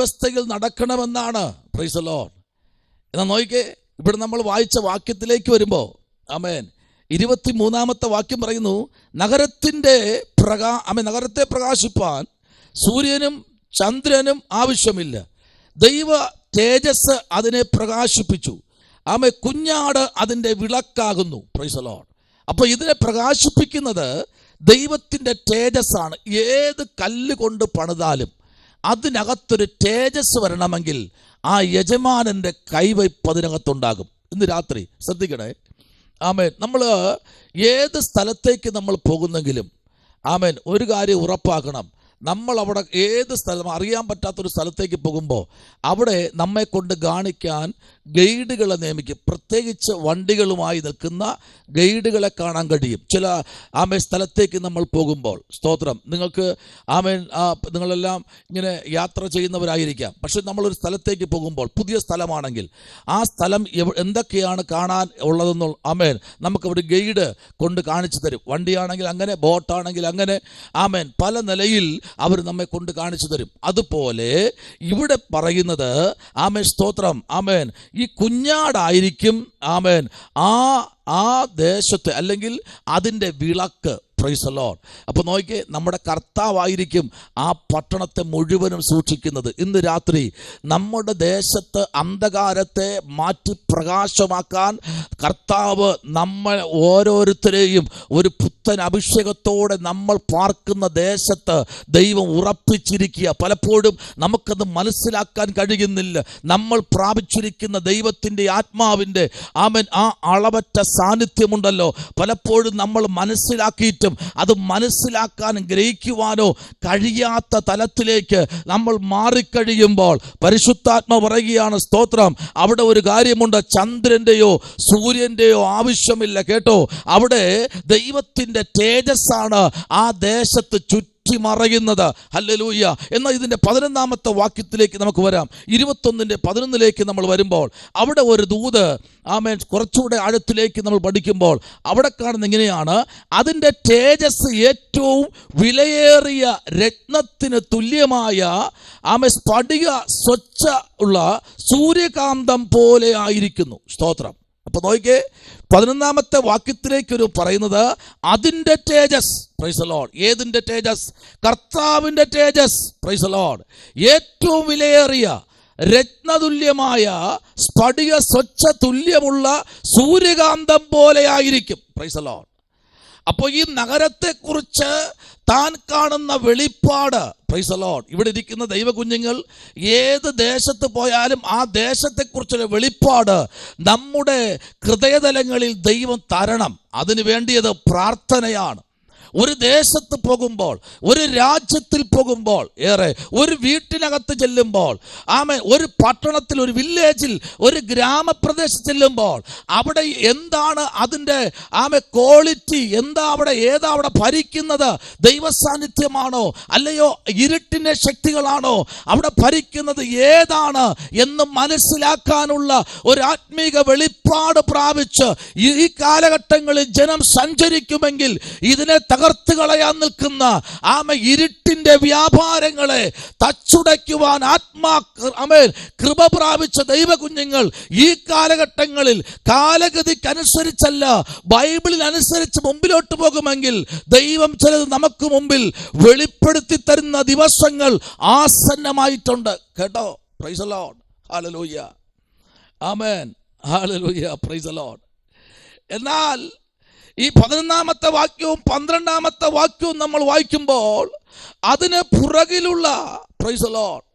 വ്യവസ്ഥയിൽ നടക്കണമെന്നാണ്. Price the Lord. എന്നാൽ നോക്കിക്കേ, ഇവിടെ നമ്മൾ വായിച്ച വാക്യത്തിലേക്ക് വരുമ്പോൾ ആമേൻ 23-ാമത്തെ വാക്യം പറയുന്നു, നഗരത്തെ പ്രകാശിപ്പാൻ സൂര്യനും ചന്ദ്രനും ആവശ്യമില്ല, ദൈവ തേജസ് അതിനെ പ്രകാശിപ്പിച്ചു, കുഞ്ഞാട് അതിൻ്റെ വിളക്കാകുന്നു. Price the Lord. അപ്പോൾ ഇതിനെ പ്രകാശിപ്പിക്കുന്നത് ദൈവത്തിൻ്റെ തേജസ്സാണ്. ഏത് കല്ല് കൊണ്ട് പണിതാലും അതിനകത്തൊരു തേജസ് വരണമെങ്കിൽ ആ യജമാനൻ്റെ കൈവയ്പ് അതിനകത്തുണ്ടാകും. ഇന്ന് രാത്രി ശ്രദ്ധിക്കണേ. ആമേൻ. നമ്മൾ ഏത് സ്ഥലത്തേക്ക് നമ്മൾ പോകുന്നെങ്കിലും ആമേൻ ഒരു കാര്യം ഉറപ്പാക്കണം, നമ്മൾ അവിടെ ഏത് സ്ഥലം അറിയാൻ പറ്റാത്തൊരു സ്ഥലത്തേക്ക് പോകുമ്പോൾ അവിടെ നമ്മെ കൊണ്ട് കാണിക്കാൻ ഗൈഡുകളെ നിയമിക്കും. പ്രത്യേകിച്ച് വണ്ടികളുമായി നിൽക്കുന്ന ഗൈഡുകളെ കാണാൻ കഴിയും. ചില സ്ഥലത്തേക്ക് നമ്മൾ പോകുമ്പോൾ സ്തോത്രം, നിങ്ങൾക്ക് നിങ്ങളെല്ലാം ഇങ്ങനെ യാത്ര ചെയ്യുന്നവരായിരിക്കാം. പക്ഷെ നമ്മളൊരു സ്ഥലത്തേക്ക് പോകുമ്പോൾ പുതിയ സ്ഥലമാണെങ്കിൽ ആ സ്ഥലം എന്തൊക്കെയാണ് കാണാൻ ഉള്ളതെന്നുള്ള നമുക്കവിടെ ഗൈഡ് കൊണ്ട് കാണിച്ചു തരും. വണ്ടിയാണെങ്കിൽ അങ്ങനെ, ബോട്ടാണെങ്കിൽ അങ്ങനെ പല നിലയിൽ അവർ നമ്മെ കൊണ്ട് കാണിച്ചു തരും. അതുപോലെ ഇവിടെ പറയുന്നത് സ്തോത്രം ഈ കുഞ്ഞാടായിരിക്കും ആ ദേശത്തെ അല്ലെങ്കിൽ അതിൻ്റെ വിളക്ക്. Price the Lord. അപ്പോൾ നോക്കിയേ, നമ്മുടെ കർത്താവായിരിക്കും ആ പട്ടണത്തെ മുഴുവനും സൂക്ഷിക്കുന്നത്. ഇന്ന് രാത്രി നമ്മുടെ ദേശത്ത് അന്ധകാരത്തെ മാറ്റി പ്രകാശമാക്കാൻ കർത്താവ് നമ്മൾ ഓരോരുത്തരെയും ഒരു പുത്തൻ അഭിഷേകത്തോടെ നമ്മൾ പാർക്കുന്ന ദേശത്ത് ദൈവം ഉറപ്പിച്ചിരിക്കുക. പലപ്പോഴും നമുക്കത് മനസ്സിലാക്കാൻ കഴിയുന്നില്ല. നമ്മൾ പ്രാപിച്ചിരിക്കുന്ന ദൈവത്തിൻ്റെ ആത്മാവിൻ്റെ ആ അളവറ്റ സാന്നിധ്യമുണ്ടല്ലോ, പലപ്പോഴും നമ്മൾ മനസ്സിലാക്കിയിട്ടും അത് മനസ്സിലാക്കാനും ഗ്രഹിക്കുവാനോ കഴിയാത്ത തലത്തിലേക്ക് നമ്മൾ മാറിക്കഴിയുമ്പോൾ പരിശുദ്ധാത്മ പറയുകയാണ്, സ്തോത്രം, അവിടെ ഒരു കാര്യമുണ്ട്, ചന്ദ്രൻ്റെയോ സൂര്യൻ്റെയോ ആവശ്യമില്ല. കേട്ടോ, അവിടെ ദൈവത്തിൻ്റെ തേജസ്സാണ് ആ ദേശത്ത് മറയുന്നത്. ഹല്ലേലൂയ. എന്നാൽ ഇതിൻ്റെ 11-ാമത്തെ വാക്യത്തിലേക്ക് നമുക്ക് വരാം. 21-11 നമ്മൾ വരുമ്പോൾ അവിടെ ഒരു ദൂത് കുറച്ചുകൂടെ ആഴത്തിലേക്ക് നമ്മൾ പഠിക്കുമ്പോൾ അവിടെ കാണുന്ന ഇങ്ങനെയാണ്, അതിൻ്റെ തേജസ് ഏറ്റവും വിലയേറിയ രത്നത്തിന് തുല്യമായ സ്ഫടിക സ്വച്ഛ ഉള്ള സൂര്യകാന്തം പോലെ ആയിരിക്കുന്നു. സ്തോത്രം. അപ്പൊ നോക്കിയേ, 11-ാമത്തെ വാക്യത്തിലേക്ക് പറയുന്നത് അതിൻ്റെ തേജസ്. Price the Lord. ഏതിൻ്റെ തേജസ്? കർത്താവിൻ്റെ തേജസ്. Price the Lord. ഏറ്റവും വിലയേറിയ രത്നതുല്യമായ സ്ഫടിക സ്വച്ഛ തുല്യമുള്ള സൂര്യകാന്തം പോലെ ആയിരിക്കും. Price the Lord. അപ്പോൾ ഈ നഗരത്തെക്കുറിച്ച് താൻ കാണുന്ന വെളിപ്പാട്, പ്രൈസ് ദി ലോർഡ്, ഇവിടെ ഇരിക്കുന്ന ദൈവകുഞ്ഞുങ്ങൾ ഏത് ദേശത്ത് പോയാലും ആ ദേശത്തെക്കുറിച്ചുള്ള വെളിപ്പാട് നമ്മുടെ ഹൃദയതലങ്ങളിൽ ദൈവം തരണം. അതിനു വേണ്ടിയത് പ്രാർത്ഥനയാണ്. ഒരു ദേശത്ത് പോകുമ്പോൾ, ഒരു രാജ്യത്തിൽ പോകുമ്പോൾ, ഒരു വീട്ടിനകത്ത് ചെല്ലുമ്പോൾ, ഒരു പട്ടണത്തിൽ, ഒരു വില്ലേജിൽ, ഒരു ഗ്രാമപ്രദേശത്ത് ചെല്ലുമ്പോൾ അവിടെ എന്താണ് അതിൻ്റെ ക്വാളിറ്റി, എന്താ ഏതാ അവിടെ ഭരിക്കുന്നത്? ദൈവസാന്നിധ്യമാണോ അല്ലയോ ഇരുട്ടിൻ്റെ ശക്തികളാണോ അവിടെ ഭരിക്കുന്നത്? ഏതാണ് എന്ന് മനസ്സിലാക്കാനുള്ള ഒരു ആത്മീക വെളിപ്പാട് പ്രാപിച്ച് ഈ കാലഘട്ടങ്ങളിൽ ജനം സഞ്ചരിക്കുമെങ്കിൽ ഇതിനെ തകർത്ത് കളയാൻ നിൽക്കുന്ന ഇരുട്ടിന്റെ വ്യാപാരങ്ങളെ തച്ചുടയ്ക്കുവാൻ കൃപ പ്രാപിച്ച ദൈവകുഞ്ഞുങ്ങൾ ഈ കാലഘട്ടങ്ങളിൽ കാലഗതിക്കനുസരിച്ചല്ല, ബൈബിളിൽ അനുസരിച്ച് മുമ്പിലോട്ട് പോകുമെങ്കിൽ ദൈവം ചിലത് നമുക്ക് മുമ്പിൽ വെളിപ്പെടുത്തി തരുന്ന ദിവസങ്ങൾ ആസന്നമായിട്ടുണ്ട്. കേട്ടോ? Price the Lord. ഹല്ലേലൂയ. ആമേൻ. ഹല്ലേലൂയ. Price the Lord. എന്നാൽ ഈ 11-ാമത്തെ വാക്യവും 12-ാമത്തെ വാക്യവും നമ്മൾ വായിക്കുമ്പോൾ അതിന് പുറകിലുള്ള praise the Lord,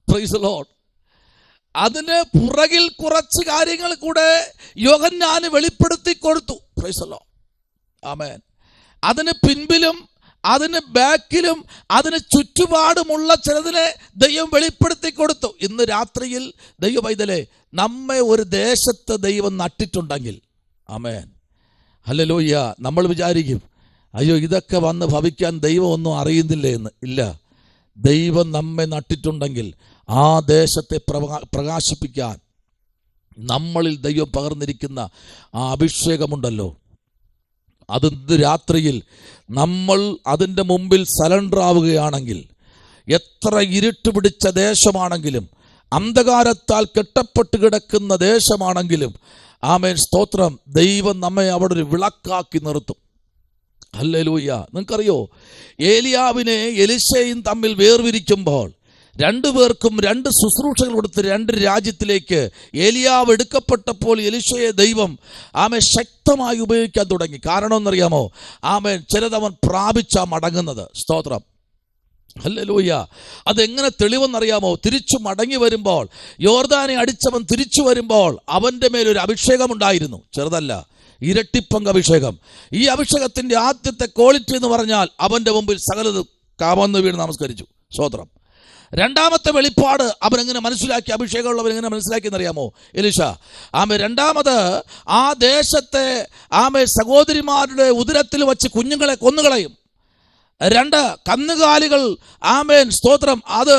praise the Lord, അതിന് പുറകിൽ കുറച്ച് കാര്യങ്ങൾ കൂടെ യോഹന്നാന് വെളിപ്പെടുത്തി കൊടുത്തു. Praise the Lord. ആമേൻ. അതിന് പിൻപിലും അതിന് ബാക്കിലും അതിന് ചുറ്റുപാടുമുള്ള ചിലതിനെ ദൈവം വെളിപ്പെടുത്തി കൊടുത്തു. ഇന്ന് രാത്രിയിൽ ദൈവ പൈതലേ, നമ്മെ ഒരു ദേശത്ത് ദൈവം നട്ടിട്ടുണ്ടെങ്കിൽ, ആമേൻ, ഹല്ലേലൂയ, നമ്മൾ വിചാരിക്കും, അയ്യോ ഇതൊക്കെ വന്ന് ഭവിക്കാൻ ദൈവം ഒന്നും അറിയുന്നില്ലേ എന്ന്. ഇല്ല, ദൈവം നമ്മെ നട്ടിട്ടുണ്ടെങ്കിൽ ആ ദേശത്തെ പ്രകാശിപ്പിക്കാൻ നമ്മളിൽ ദൈവം പകർന്നിരിക്കുന്ന ആ അഭിഷേകമുണ്ടല്ലോ, അത് രാത്രിയിൽ നമ്മൾ അതിൻ്റെ മുമ്പിൽ സറണ്ടർ ആവുകയാണെങ്കിൽ എത്ര ഇരുട്ട് പിടിച്ച ദേശമാണെങ്കിലും, അന്ധകാരത്താൽ കെട്ടപ്പെട്ട് കിടക്കുന്ന ദേശമാണെങ്കിലും, ആമേൻ സ്തോത്രം, ദൈവം നമ്മെ അവിടെ ഒരു വിളക്കാക്കി നിർത്തും. ഹല്ലേലൂയ. നിങ്ങൾക്കറിയോ, ഏലിയാവിനെ എലിശയും തമ്മിൽ വേർതിരിക്കുമ്പോൾ രണ്ടുപേർക്കും രണ്ട് ശുശ്രൂഷകൾ കൊടുത്ത് രണ്ട് രാജ്യത്തിലേക്ക് ഏലിയാവ് എടുക്കപ്പെട്ടപ്പോൾ എലിശയെ ദൈവം ശക്തമായി ഉപയോഗിക്കാൻ തുടങ്ങി. കാരണം എന്നറിയാമോ? ചിലതവൻ പ്രാപിച്ചാ മടങ്ങുന്നത്. സ്തോത്രം, ഹല്ലേലൂയ. അതെങ്ങനെ തെളിവെന്നറിയാമോ? തിരിച്ചു മടങ്ങി വരുമ്പോൾ, യോർദാനെ അടിച്ചവൻ തിരിച്ചു വരുമ്പോൾ അവൻ്റെ മേലൊരു അഭിഷേകമുണ്ടായിരുന്നു. ചെറുതല്ല, ഇരട്ടിപ്പങ്ക് അഭിഷേകം. ഈ അഭിഷേകത്തിന്റെ ആദ്യത്തെ ക്വാളിറ്റി എന്ന് പറഞ്ഞാൽ അവന്റെ മുമ്പിൽ സകലത് കാമന്ന് വീണ് നമസ്കരിച്ചു. സ്തോത്രം. രണ്ടാമത്തെ വെളിപ്പാട് അവൻ എങ്ങനെ മനസ്സിലാക്കി? അഭിഷേകമുള്ളവൻ എങ്ങനെ മനസ്സിലാക്കിയെന്നറിയാമോ? എലീശ രണ്ടാമത് ആ ദേശത്തെ സഹോദരിമാരുടെ ഉദരത്തിൽ വച്ച് കുഞ്ഞുങ്ങളെ കൊന്നുകളയും. രണ്ട് കന്നുകാലികൾ സ്തോത്രം, അത്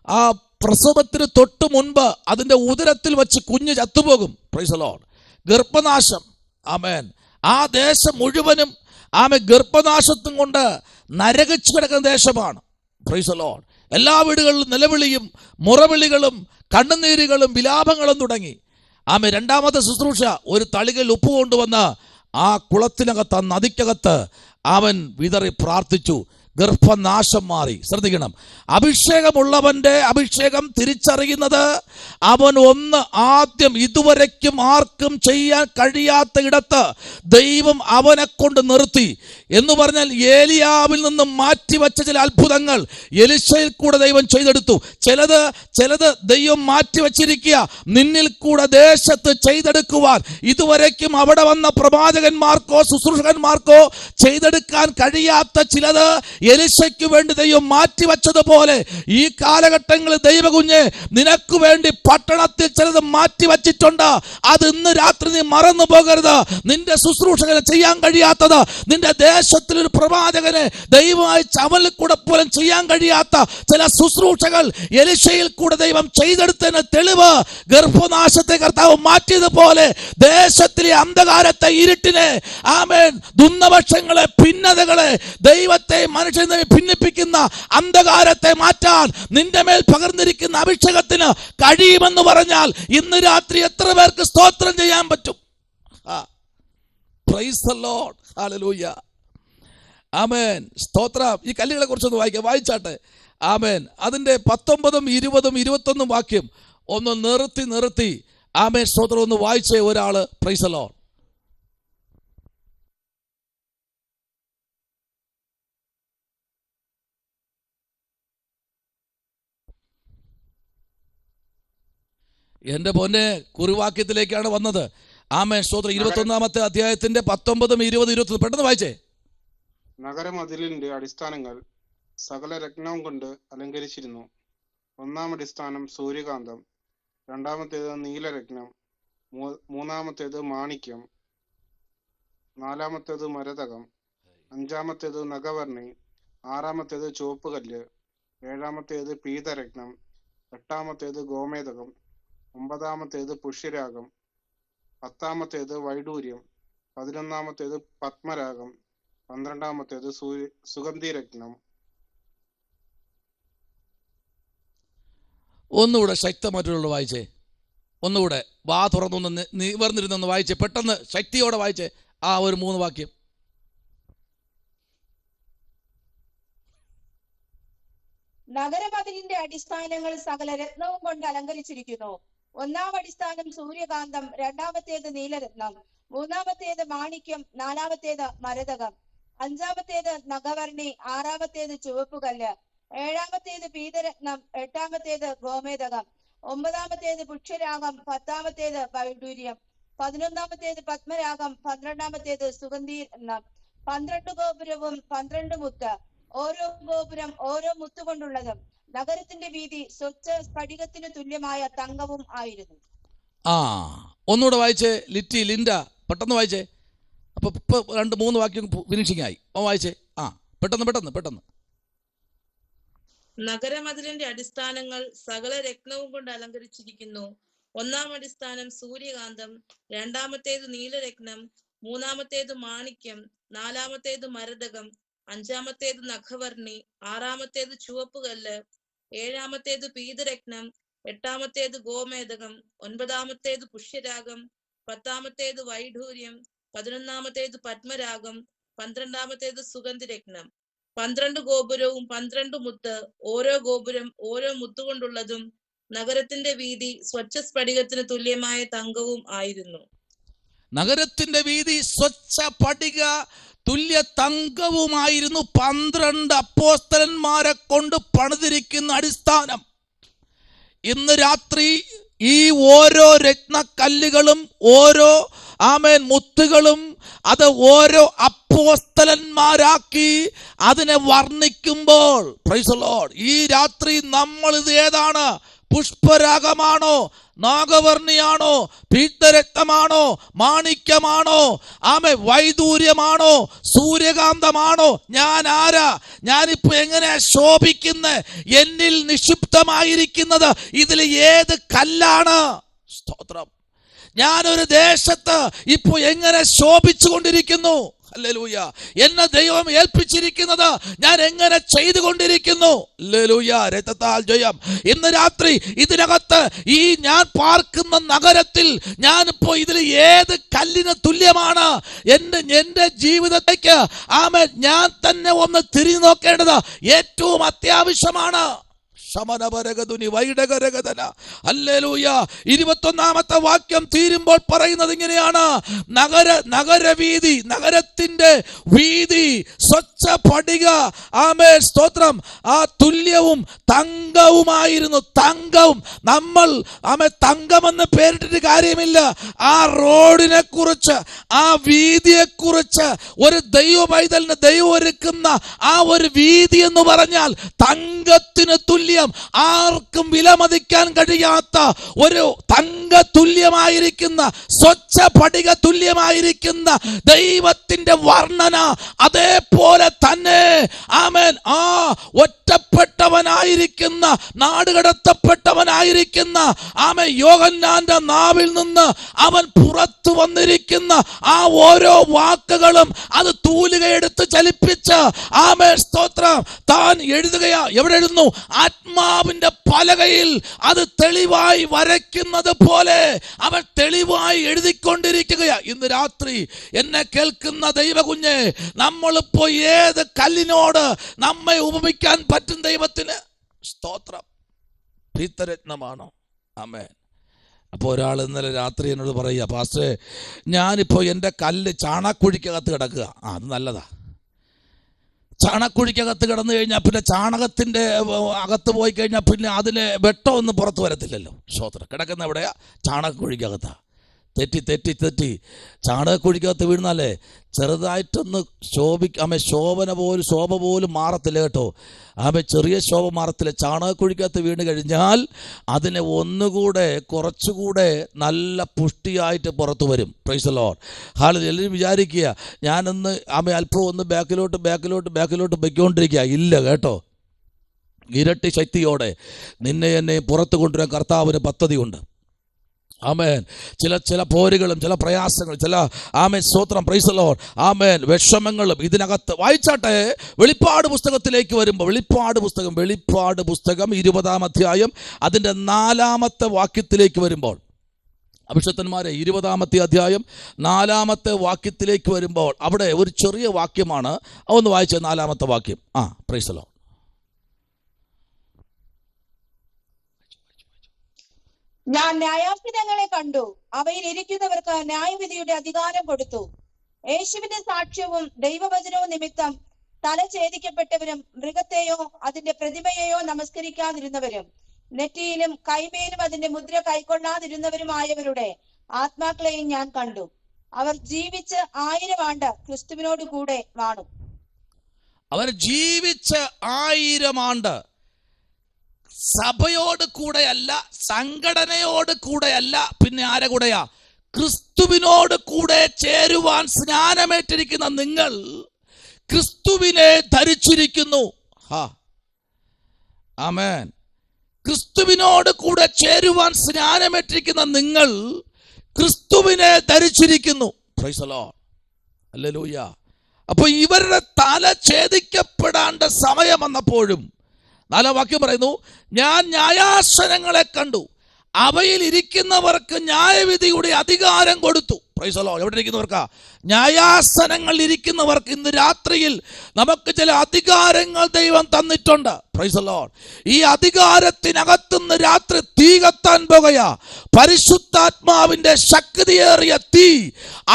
ആ പ്രസവത്തിന് തൊട്ട് മുൻപ് അതിന്റെ ഉദരത്തിൽ വച്ച് കുഞ്ഞ് ചത്തുപോകും. Praise the Lord. ഗർഭനാശം. ആ ദേശം മുഴുവനും ഗർഭനാശത്തും കൊണ്ട് നരകിച്ചു കിടക്കുന്ന ദേശമാണ്. Price the Lord. എല്ലാ വീടുകളിലും നിലവിളിയും മുറവിളികളും കണ്ണുനീരുകളും വിലാപങ്ങളും തുടങ്ങി. രണ്ടാമത്തെ ശുശ്രൂഷ, ഒരു തളികയിൽ ഉപ്പ് കൊണ്ടുവന്ന് ആ കുളത്തിനകത്ത്, ആ നദിക്കകത്ത് അവൻ വിതറി പ്രാർത്ഥിച്ചു. ഗർഭനാശം മാറി. ശ്രദ്ധിക്കണം, അഭിഷേകമുള്ളവന്റെ അഭിഷേകം തിരിച്ചറിയുന്നത് അവൻ ആദ്യം ഇതുവരയ്ക്കും ആർക്കും ചെയ്യാൻ കഴിയാത്ത ഇടത്ത് ദൈവം അവനെ കൊണ്ട് നിർത്തി. എന്ന് പറഞ്ഞാൽ ഏലിയാവിൽ നിന്നും മാറ്റിവെച്ച ചില അത്ഭുതങ്ങൾ എലിശയിൽ കൂടെ ദൈവം ചെയ്തെടുത്തു. ചിലത് ദൈവം മാറ്റിവെച്ചിരിക്കുക നിന്നിൽ കൂടെ ദേശത്ത് ചെയ്തെടുക്കുവാൻ. ഇതുവരയ്ക്കും അവിടെ വന്ന പ്രവാചകന്മാർക്കോ ശുശ്രൂഷകന്മാർക്കോ ചെയ്തെടുക്കാൻ കഴിയാത്ത ചിലത് എലിശയ്ക്ക് വേണ്ടി ദൈവം മാറ്റിവെച്ചതുപോലെ ഈ കാലഘട്ടങ്ങളിൽ ദൈവകുഞ്ഞ് നിനക്ക് വേണ്ടി പട്ടണത്തിൽ ചിലത് മാറ്റിവെച്ചിട്ടുണ്ട്. അത് ഇന്ന് രാത്രി നീ മറന്നു പോകരുത്. നിന്റെ ശുശ്രൂഷകന് ചെയ്യാൻ കഴിയാത്തത്, നിന്റെ ദേശത്തിലൊരു പ്രവാചകന് ദൈവമായി അവനിൽ കൂടെ പോലും ചെയ്യാൻ കഴിയാത്ത ചില ശുശ്രൂഷകൾ എലിശയിൽ കൂടെ ദൈവം ചെയ്തെടുത്തതിന് തെളിവ്, ഗർഭനാശത്തെ കർത്താവ് മാറ്റിയതുപോലെ ദേശത്തിലെ അന്ധകാരത്തെ, ഇരുട്ടിനെ, ദുന്നവശങ്ങളെ, ഭിന്നതകളെ, ദൈവത്തെ മനുഷ്യനെ ഭിന്നിപ്പിക്കുന്ന അന്ധകാരത്തെ മാറ്റാൻ നിന്റെ മേൽ പകർന്നിരിക്കുന്ന അഭിഷേകത്തിന് കഴിയുമെന്ന് പറഞ്ഞാൽ ഇന്ന് രാത്രി എത്ര പേർക്ക് സ്തോത്രം ചെയ്യാൻ പറ്റും? Price the Lord. ഹല്ലേലൂയ. ആമേൻ. സ്തോത്രം. ഈ കല്ലുകളെ കുറിച്ചൊന്ന് വായിച്ചാട്ടെ. ആമേൻ. അതിന്റെ 19, 20, 21 വാക്യം ഒന്ന് നിർത്തി ആമേൻ സ്തോത്രം ഒന്ന് വായിച്ചേ ഒരാള്. Price the Lord. എന്റെ പൊന്നെ, കുറിവാക്യത്തിലേക്കാണ് വന്നത്. ആമേൻ സ്തോത്രം. 21-ാമത്തെ അധ്യായത്തിന്റെ 19, 20, 21 പെട്ടെന്ന് വായിച്ചേ. നഗരമതിലിന്റെ അടിസ്ഥാനങ്ങൾ സകല രത്നവും കൊണ്ട് അലങ്കരിച്ചിരുന്നു. ഒന്നാം അടിസ്ഥാനം സൂര്യകാന്തം, രണ്ടാമത്തേത് നീലരത്നം, മൂന്നാമത്തേത് മാണിക്യം, നാലാമത്തേത് മരതകം, അഞ്ചാമത്തേത് നഗവർണി, ആറാമത്തേത് ചുവപ്പുകല്ല്, ഏഴാമത്തേത് പീതരത്നം, എട്ടാമത്തേത് ഗോമേതകം, ഒമ്പതാമത്തേത് പുഷ്യരാഗം, പത്താമത്തേത് വൈഡൂര്യം, 11-ാമത്തേത് പത്മരാഗം, 12-ാമത്തേത് സുഗന്ധിരത്നം. ഒന്നുകൂടെ ശക്തമായിട്ടുള്ള വായിച്ചേ. ഒന്നുകൂടെ വാ തുറന്നൊന്ന് നിവർന്നിരുന്നൊന്ന് വായിച്ചേ. പെട്ടെന്ന് ശക്തിയോടെ വായിച്ചേ ആ ഒരു 3 വാക്യം. നഗരമതിലിന്റെ അടിസ്ഥാനങ്ങൾ സകല രത്നവും കൊണ്ട് അലങ്കരിച്ചിരിക്കുന്നു. ഒന്നാം അടിസ്ഥാനം സൂര്യകാന്തം, രണ്ടാമത്തേത് നീലരത്നം, മൂന്നാമത്തേത് മാണിക്യം, നാലാമത്തേത് മരതകം, അഞ്ചാമത്തേത് നഗവർണി, ആറാമത്തേത് ചുവപ്പുകല്ല്, ഏഴാമത്തേത് പീതരത്നം, എട്ടാമത്തേത് ഗോമേതകം, ഒമ്പതാമത്തേത് പുഷ്യരാഗം, പത്താമത്തേത് വൈഡൂര്യം, 11-ാമത്തേത് പത്മരാഗം, 12-ാമത്തേത് സുഗന്ധിരത്നം. 12 ഗോപുരവും 12 മുത്ത്, ഓരോ ഗോപുരം ഓരോ മുത്തുകൊണ്ടുള്ളതും. നഗരത്തിന്റെ വീതി സ്വച്ഛ സ്ഫടികത്തിന് തുല്യമായ തങ്കവും ആയിരുന്നു. ഒന്നുകൂടെ വായിച്ചേ ലിൻഡ, പെട്ടെന്ന് വായിച്ചേ. അപ്പൊ 2-3 വാക്യം ഫിനിഷിംഗ് ആയി. വായിച്ചേ. പെട്ടെന്ന്. നഗരമതിലിന്റെ അടിസ്ഥാനങ്ങൾ സകല രത്നവും കൊണ്ട് അലങ്കരിച്ചിരിക്കുന്നു. ഒന്നാം അടിസ്ഥാനം സൂര്യകാന്തം, രണ്ടാമത്തേത് നീലരത്നം, മൂന്നാമത്തേത് മാണിക്യം, നാലാമത്തേത് മരതകം, അഞ്ചാമത്തേത് നഖവർണി, ആറാമത്തേത് ചുവപ്പുകല്ല്, ഏഴാമത്തേത് പീതരത്നം, എട്ടാമത്തേത് ഗോമേതകം, ഒൻപതാമത്തേത് പുഷ്യരാഗം, പത്താമത്തേത് വൈഢൂര്യം, 11ാമത്തേത് പത്മരാഗം, 12ാമത്തേത് സുഗന്ധിരത്നം. 12 ഗോപുരവും 12 മുത്ത്, ഓരോ ഗോപുരം ഓരോ മുത്തുകൊണ്ടുള്ളതും നഗരത്തിന്റെ വീതി സ്വച്ഛ സ്ഫടികത്തിന് തുല്യമായ തങ്കവും ആയിരുന്നു. നഗരത്തിന്റെ വീതി സ്വച്ഛ പടിക തുല്യ തങ്കവുമായിരുന്നു. 12 അപ്പോസ്തലന്മാരെ കൊണ്ട് പണിതിരിക്കുന്ന അടിസ്ഥാനം. ഇന്ന് രാത്രി ഈ ഓരോ രത്നക്കല്ലുകളും ഓരോ മുത്തുകളും അത് ഓരോ അപ്പോസ്തലന്മാരാക്കി അതിനെ വർണ്ണിക്കുമ്പോൾ, പ്രൈസ് ദി ലോർഡ്, ഈ രാത്രി നമ്മൾ ഇത് ഏതാണ്? പുഷ്പരാഗമാണോ, നാഗവർണിയാണോ, പീതരത്നമാണോ, മാണിക്യമാണോ, വൈദൂര്യമാണോ, സൂര്യകാന്തമാണോ? ഞാൻ ആരാ? ഞാനിപ്പോ എങ്ങനെ ശോഭിക്കുന്നത്? എന്നിൽ നിക്ഷിപ്തമായിരിക്കുന്നത് ഇതിൽ ഏത് കല്ലാണ്? സ്തോത്രം. ഞാനൊരു ദേശത്ത് ഇപ്പോ എങ്ങനെ ശോഭിച്ചു കൊണ്ടിരിക്കുന്നു? ഹല്ലേലൂയ. എന്നെ ദൈവം ഏൽപ്പിച്ചിരിക്കുന്നത് ഞാൻ എങ്ങനെ ചെയ്തുകൊണ്ടിരിക്കുന്നു? ഹല്ലേലൂയ. രക്തത്താൽ ജയം. ഇന്ന് രാത്രി ഇതിനകത്ത് ഈ ഞാൻ പാർക്കുന്ന നഗരത്തിൽ ഞാനിപ്പോ ഇതിൽ ഏത് കല്ലിന് തുല്യമാണ്? എന്റെ ജീവിതത്തേക്ക് ഞാൻ തന്നെ ഒന്ന് തിരിഞ്ഞു നോക്കേണ്ടത് ഏറ്റവും അത്യാവശ്യമാണ്. 21ാമത്തെ വാക്യം തീരുമ്പോൾ പറയുന്നത് ഇങ്ങനെയാണ്: നഗരവീതി, നഗരത്തിന്റെ വീതി സ്വച്ഛ പടിക സ്തോത്രം തുല്യവും തങ്കവുമായിരുന്നു. തങ്കവും. നമ്മൾ തങ്കമെന്ന് പേരിട്ടിട്ട് കാര്യമില്ല. ആ റോഡിനെ കുറിച്ച്, ആ വീതിയെ കുറിച്ച് ഒരു ദൈവ പൈതലിന് ദൈവം ഒരുക്കുന്ന ആ ഒരു വീതി എന്ന് പറഞ്ഞാൽ തങ്കത്തിന് തുല്യം, ആർക്കും വിലമതിക്കാൻ കഴിയാത്ത ഒരു തങ്ക തുല്യമായിരിക്കുന്ന സ്വച്ഛ പടിക തുല്യമായിരിക്കുന്ന ദൈവത്തിന്റെ വർണ്ണന. അതേപോലെ തന്നെ ആ ഒറ്റപ്പെട്ടവനായിരിക്കുന്ന, നാടുകടത്തപ്പെട്ടവനായിരിക്കുന്ന യോഹന്നാന്റെ നാവിൽ നിന്ന് അവൻ പുറത്തു വന്നിരിക്കുന്ന ആ ഓരോ വാക്കുകളും അത് തൂലികയെടുത്ത് ചലിപ്പിച്ച് സ്തോത്രം താൻ എഴുതുകയാ. എവിടെ എഴുതുന്നു? ആത്മാവിന്റെ പലകയിൽ അത് തെളിവായി വരയ്ക്കുന്നത് പോലെ അവൻ തെളിവായി എഴുതിക്കൊണ്ടിരിക്കുകയാ. ഇന്ന് രാത്രി എന്നെ കേൾക്കുന്ന ദൈവകുഞ്ഞെ, നമ്മളിപ്പോ ഏത് കല്ലിനോട് നമ്മെ ഉപമിക്കാൻ പറ്റും ദൈവത്തിന്? സ്തോത്രം. പീതരത്നമാണോ? ആമേൻ. അപ്പോൾ ഒരാൾ ഇന്നലെ രാത്രി എന്നോട് പറയുക, പാസ്റ്റേ, ഞാനിപ്പോ എൻ്റെ കല്ല് ചാണകക്കുഴിക്കകത്ത് കിടക്കുക. അത് നല്ലതാ. ചാണകക്കുഴിക്കകത്ത് കിടന്നു കഴിഞ്ഞാൽ പിന്നെ ചാണകത്തിന്റെ അകത്ത് പോയി കഴിഞ്ഞാൽ പിന്നെ അതിലെ വെട്ടമൊന്നും പുറത്ത് വരത്തില്ലല്ലോ. സ്തോത്രം. കിടക്കുന്ന എവിടെയാ? ചാണകക്കുഴിക്കകത്താ. തെറ്റി ചാണകക്കുഴിക്കകത്ത് വീഴുന്നാലേ ചെറുതായിട്ടൊന്ന് ശോഭ പോലും മാറത്തില്ല കേട്ടോ. ചെറിയ ശോഭ മാറത്തില്ല. ചാണകക്കുഴിക്കകത്ത് വീണ് കഴിഞ്ഞാൽ അതിനെ ഒന്നുകൂടെ കുറച്ചുകൂടെ നല്ല പുഷ്ടിയായിട്ട് പുറത്തു വരും. Price the Lord. എല്ലാവരും വിചാരിക്കുക ഞാനൊന്ന് അല്പം ഒന്ന് ബാക്കിലോട്ട് പൊയ്ക്കൊണ്ടിരിക്കുക. ഇല്ല കേട്ടോ. ഇരട്ടി ശക്തിയോടെ നിന്നെ എന്നെ പുറത്തു കൊണ്ടുവരാൻ കർത്താവിന് പദ്ധതിയുണ്ട്. ആമേൻ. ചില പോരുകളും ചില പ്രയാസങ്ങളും ചില സ്തോത്രം, പ്രൈസ് ദി ലോർഡ്, വിഷമങ്ങളും ഇതിനകത്ത് വായിച്ചാട്ടെ. വെളിപ്പാട് പുസ്തകത്തിലേക്ക് വരുമ്പോൾ വെളിപ്പാട് പുസ്തകം 20-ാം അധ്യായം അതിൻ്റെ 4-ാമത്തെ വാക്യത്തിലേക്ക് വരുമ്പോൾ, അഭിഷക്തന്മാരെ, 20-ാമത്തെ അധ്യായം 4-ാമത്തെ വാക്യത്തിലേക്ക് വരുമ്പോൾ അവിടെ ഒരു ചെറിയ വാക്യമാണ്. ഒന്ന് വായിച്ച 4-ാമത്തെ വാക്യം. Price the Lord. ഞാൻ ന്യായാസനങ്ങളെ കണ്ടു, അവയിൽ ഇരിക്കുന്നവർക്ക് ന്യായവിധിയുടെ അധികാരം കൊടുത്തു. യേശുവിന്റെ സാക്ഷ്യവും ദൈവവചനവും നിമിത്തം തല ഛേദിക്കപ്പെട്ടവരും മൃഗത്തെയോ അതിന്റെ പ്രതിമയെയോ നമസ്കരിക്കാതിരുന്നവരും നെറ്റിയിലും കൈമേലും അതിന്റെ മുദ്ര കൈക്കൊള്ളാതിരുന്നവരുമായവരുടെ ആത്മാക്കളെയും ഞാൻ കണ്ടു. അവർ ജീവിച്ച് 1000 ആണ്ട് ക്രിസ്തുവിനോട് കൂടെ വാണു. അവർ ജീവിച്ച് 1000 ആണ്ട് സഭയോട് കൂടെയല്ല, സംഘടനയോട് കൂടെയല്ല, പിന്നെ ആരെ കൂടെയാ? ക്രിസ്തുവിനോട് കൂടെ ചേരുവാൻ സ്നാനമേറ്റിരിക്കുന്ന നിങ്ങൾ ക്രിസ്തുവിനെ ധരിച്ചിരിക്കുന്നു. ആമേൻ. ക്രിസ്തുവിനോട് കൂടെ ചേരുവാൻ സ്നാനമേറ്റിരിക്കുന്ന നിങ്ങൾ ക്രിസ്തുവിനെ ധരിച്ചിരിക്കുന്നു. Praise the Lord. ഹല്ലേലൂയ. അപ്പൊ ഇവരുടെ തല ഛേദിക്കപ്പെടാണ്ട സമയം വന്നപ്പോഴും 4 വാക്യം പറയുന്നു, ഞാൻ ന്യായാസനങ്ങളെ കണ്ടു, അവയിൽ ഇരിക്കുന്നവർക്ക് ന്യായവിധിയുടെ അധികാരം കൊടുത്തു. Praise the Lord. എവിടെ ഇരിക്കുന്നവർക്കാ? ന്യായാസനങ്ങളിൽ ഇരിക്കുന്നവർക്ക് ഇന്ന് രാത്രിയിൽ നമുക്ക് ചില അധികാരങ്ങൾ ദൈവം തന്നിട്ടുണ്ട്. Price the Lord. ഈ അധികാരത്തിനകത്തുനിന്ന് രാത്രി തീ കത്താൻ പോകുകയാ. പരിശുദ്ധാത്മാവിന്റെ ശക്തിയേറിയ തീ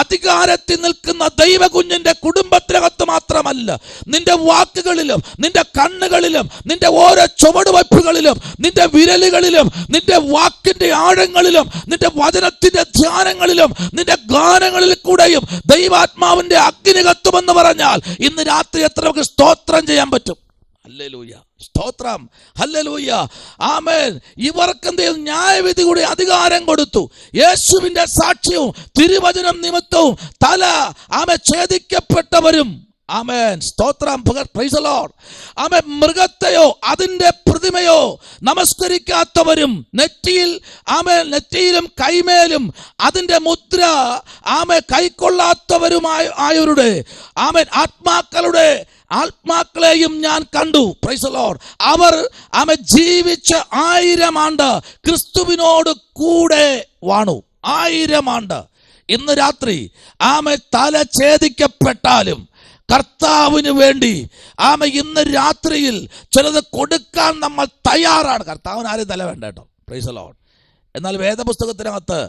അധികാരത്തിൽ നിൽക്കുന്ന ദൈവകുഞ്ഞിന്റെ കുടുംബത്തിനകത്ത് മാത്രമല്ല, നിന്റെ വാക്കുകളിലും നിന്റെ കണ്ണുകളിലും നിന്റെ ഓരോ ചുവടുവയ്പ്പുകളിലും നിന്റെ വിരലുകളിലും നിന്റെ വാക്കിന്റെ ആഴങ്ങളിലും നിന്റെ വചനത്തിന്റെ ധ്യാനങ്ങളിലും നിന്റെ ഗാനങ്ങളിൽ കൂടെയും ദൈവാത്മാവിന്റെ അഗ്നി കത്തുമെന്ന് പറഞ്ഞാൽ ഇന്ന് രാത്രി എത്ര നമുക്ക് സ്തോത്രം ചെയ്യാൻ പറ്റും? ഹല്ലേലൂയ, സ്തോത്രം, ഹല്ലേലൂയ, ആമേൻ. ഇവർക്ക് എന്തെങ്കിലും ന്യായവിധി കൂടി അധികാരം കൊടുത്തു. യേശുവിന്റെ സാക്ഷ്യവും തിരുവചനം നിമിത്തവും തല ഛേദിക്കപ്പെട്ടവരും, ആമേൻ, സ്തോത്രം, പ്രൈസ് ദി ലോർഡ്, ആമേൻ, മൃഗത്തെയോ അതിന്റെ പ്രതിമയോ നമസ്കരിക്കാത്തവരും, നെറ്റിയിലും കൈമേലും അതിന്റെ മുദ്ര കൈക്കൊള്ളാത്തവരുമായവരുടെ ആത്മാക്കളെയും ഞാൻ കണ്ടു. Price the Lord. അവർ ജീവിച്ച 1000 ആണ്ട് ക്രിസ്തുവിനോട് കൂടെ വാണു. 1000 ആണ്ട്. ഇന്ന് രാത്രി തല ഛേദിക്കപ്പെട്ടാലും കർത്താവിന് വേണ്ടി ഇന്ന് രാത്രിയിൽ ചിലത് കൊടുക്കാൻ നമ്മൾ തയ്യാറാണ്. കർത്താവിന് ആരും തല വേണ്ട കേട്ടോ. Price the Lord. എന്നാൽ വേദപുസ്തകത്തിനകത്ത്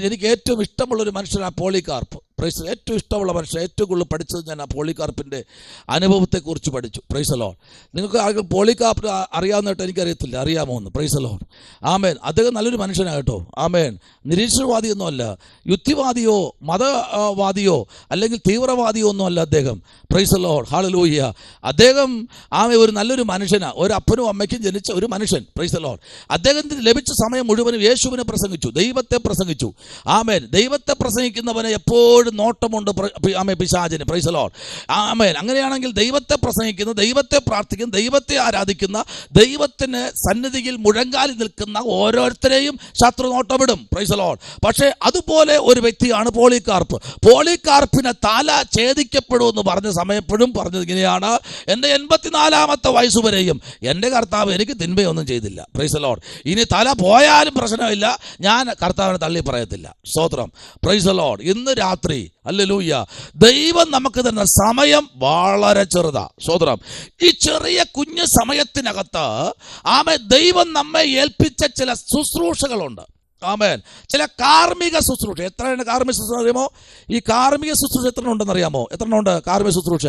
എനിക്ക് ഏറ്റവും ഇഷ്ടമുള്ളൊരു മനുഷ്യനാണ് പോളികാർപ്പ്. പ്രൈസ്, ഏറ്റവും ഇഷ്ടമുള്ള മനുഷ്യൻ, ഏറ്റവും കൂടുതൽ പഠിച്ചത് ഞാൻ ആ പോളികാർപ്പിൻ്റെ അനുഭവത്തെക്കുറിച്ച് പഠിച്ചു. Praise the Lord. നിങ്ങൾക്ക് ആൾക്ക് പോളികാർപ്പ് അറിയാവുന്നതായിട്ട് എനിക്കറിയത്തില്ല, അറിയാമോ എന്ന്? Praise the Lord. ആമേൻ. അദ്ദേഹം നല്ലൊരു മനുഷ്യനാണ് കേട്ടോ. ആമേൻ. നിരീശ്വരവാദിയൊന്നുമല്ല, യുക്തിവാദിയോ മതവാദിയോ അല്ലെങ്കിൽ തീവ്രവാദിയോ ഒന്നുമല്ല അദ്ദേഹം. Price the Lord. ഹല്ലേലൂയ. അദ്ദേഹം ഒരു നല്ലൊരു മനുഷ്യനാണ്, ഒരു അപ്പനും അമ്മയ്ക്കും ജനിച്ച ഒരു മനുഷ്യൻ. Price the Lord. അദ്ദേഹത്തിന് ലഭിച്ച സമയം മുഴുവനും യേശുവിനെ പ്രസംഗിച്ചു, ദൈവത്തെ പ്രസംഗിച്ചു. ആമേൻ. ദൈവത്തെ പ്രസംഗിക്കുന്നവനെ എപ്പോഴും നോട്ടമുണ്ട് പിശാചിന്. Praise the Lord. ആമേൻ. അങ്ങനെയാണെങ്കിൽ ദൈവത്തെ പ്രസംഗിക്കുന്ന, ദൈവത്തെ പ്രാർത്ഥിക്കുന്ന, ദൈവത്തെ ആരാധിക്കുന്ന, ദൈവത്തിന് സന്നിധിയിൽ മുഴങ്കാലിൽ നിൽക്കുന്ന ഓരോരുത്തരെയും ശത്രു നോട്ടമിടും. Price the Lord. പക്ഷേ അതുപോലെ ഒരു വ്യക്തിയാണ് പോളികാർപ്പ്. പോളികാർപ്പിനെ തല ഛേദിക്കപ്പെടുമെന്ന് പറഞ്ഞ സമയപ്പോഴും പറഞ്ഞത് ഇങ്ങനെയാണ്, എൻ്റെ 84-ാമത്തെ വയസ്സുവരെയും എൻ്റെ കർത്താവ് എനിക്ക് തിന്മയൊന്നും ചെയ്തില്ല. Price the Lord. ഇനി തല പോയാലും പ്രശ്നമില്ല, ഞാൻ കർത്താവിനെ തള്ളി പറയത്തില്ല. സ്തോത്രം, പ്രൈസ് ദി ലോർഡ്. ഇന്ന് രാത്രി, ഹല്ലേലൂയ, ദൈവം നമുക്ക് തന്ന സമയം വളരെ ചെറുതാ. സ്തോത്രം. ഈ ചെറിയ കുഞ്ഞു സമയത്തിനകത്ത് ദൈവം നമ്മെ ഏൽപ്പിച്ച ചില ശുശ്രൂഷകളുണ്ട്. ആമേൻ. ചില കാർമ്മിക ശുശ്രൂഷ. എത്രയാണ് കാർമ്മിക ശുശ്രൂഷ അറിയാമോ? ഈ കാർമ്മിക ശുശ്രൂഷ എത്ര ഉണ്ടെന്ന് അറിയാമോ? എത്ര ഉണ്ട് കാർമ്മിക ശുശ്രൂഷ?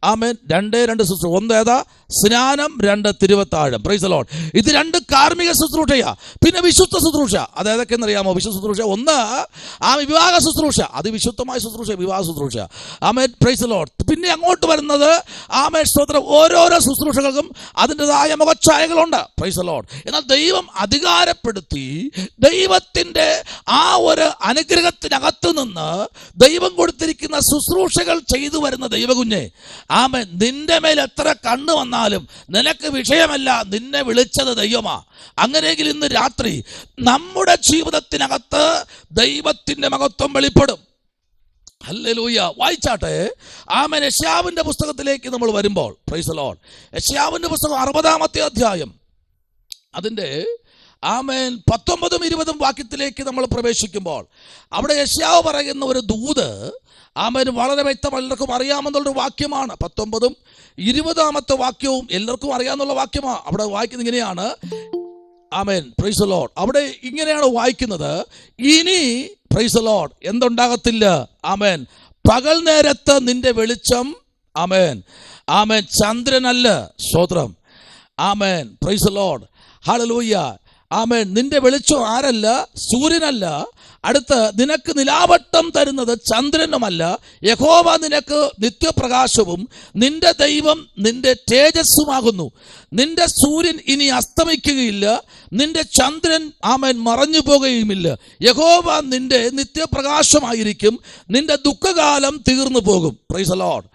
ആമേൻ. 2 ശുശ്രൂഷ. 1 ഏതാ? സ്നാനം. 2 തിരുവത്താഴം. Price the Lord. ഇത് 2 കാർമ്മിക ശുശ്രൂഷയാ. പിന്നെ വിശുദ്ധ ശുശ്രൂഷ. അത് ഏതൊക്കെയെന്ന് അറിയാമോ? വിശുദ്ധ ശുശ്രൂഷ 1 വിവാഹ ശുശ്രൂഷ. അത് വിശുദ്ധമായ ശുശ്രൂഷ, വിവാഹ ശുശ്രൂഷ. ആമേൻ. Praise the Lord. പിന്നെ അങ്ങോട്ട് വരുന്നത് ആമേൻ, സ്തോത്രം, ഓരോരോ ശുശ്രൂഷകൾക്കും അതിൻ്റെതായ മുഖച്ഛായകളുണ്ട്. Price the Lord. എന്നാൽ ദൈവം അധികാരപ്പെടുത്തി ദൈവത്തിന്റെ ഒരു അനുഗ്രഹത്തിനകത്ത് നിന്ന് ദൈവം കൊടുത്തിരിക്കുന്ന ശുശ്രൂഷകൾ ചെയ്തു വരുന്ന ദൈവകുഞ്ഞെ, ആമേൻ, നിന്റെ മേൽ എത്ര കണ്ണു വന്നാലും നിനക്ക് വിഷയമല്ല. നിന്നെ വിളിച്ചത് ദൈവമാ. അങ്ങനെയെങ്കിൽ ഇന്ന് രാത്രി നമ്മുടെ ജീവിതത്തിനകത്ത് ദൈവത്തിന്റെ മഹത്വം വെളിപ്പെടും. ഹല്ലേലൂയ. വായിച്ചാട്ടെ. ആമേൻ. യെശയ്യാവിന്റെ പുസ്തകത്തിലേക്ക് നമ്മൾ വരുമ്പോൾ, പ്രൈസ് ദി ലോർഡ്, യെശയ്യാവിന്റെ പുസ്തകം 60-ാമത്തെ അധ്യായം അതിന്റെ ആമേൻ 19ഉം 20ഉം വാക്യത്തിലേക്ക് നമ്മൾ പ്രവേശിക്കുമ്പോൾ അവിടെ യെശയ്യാവ് പറയുന്ന ഒരു ദൂത്, ആമേൻ, വളരെ വ്യക്തം എല്ലാവർക്കും അറിയാമെന്നുള്ളൊരു വാക്യമാണ്. 19ഉം 20ാമത്തെ വാക്യവും എല്ലാവർക്കും അറിയാമെന്നുള്ള വാക്യമാണ്. അവിടെ വായിക്കുന്നത് ഇങ്ങനെയാണ്. ആമേൻ. Praise the Lord. അവിടെ ഇങ്ങനെയാണ് വായിക്കുന്നത്, ഇനി പ്രൈസ് ദി ലോർഡ് എന്തുണ്ടാകത്തില്ല. ആമേൻ. പകൽ നേരത്ത് നിന്റെ വെളിച്ചം, ആമേൻ, ആമേൻ, ചന്ദ്രനല്ല. സ്തോത്രം. ആമേൻ. Praise the Lord. ഹല്ലേലൂയ. ആമേൻ. നിന്റെ വെളിച്ചം ആരല്ല? സൂര്യനല്ല. അടുത്ത് നിനക്ക് നിലാവട്ടം തരുന്നത് ചന്ദ്രനുമല്ല, യഹോവ നിനക്ക് നിത്യപ്രകാശവും നിന്റെ ദൈവം നിന്റെ തേജസ്സുമാകുന്നു. നിന്റെ സൂര്യൻ ഇനി അസ്തമിക്കുകയില്ല, നിന്റെ ചന്ദ്രൻ, ആമേൻ, മറഞ്ഞു പോകുകയുമില്ല. യഹോവ നിന്റെ നിത്യപ്രകാശമായിരിക്കും, നിന്റെ ദുഃഖകാലം തീർന്നു പോകും. Price the Lord.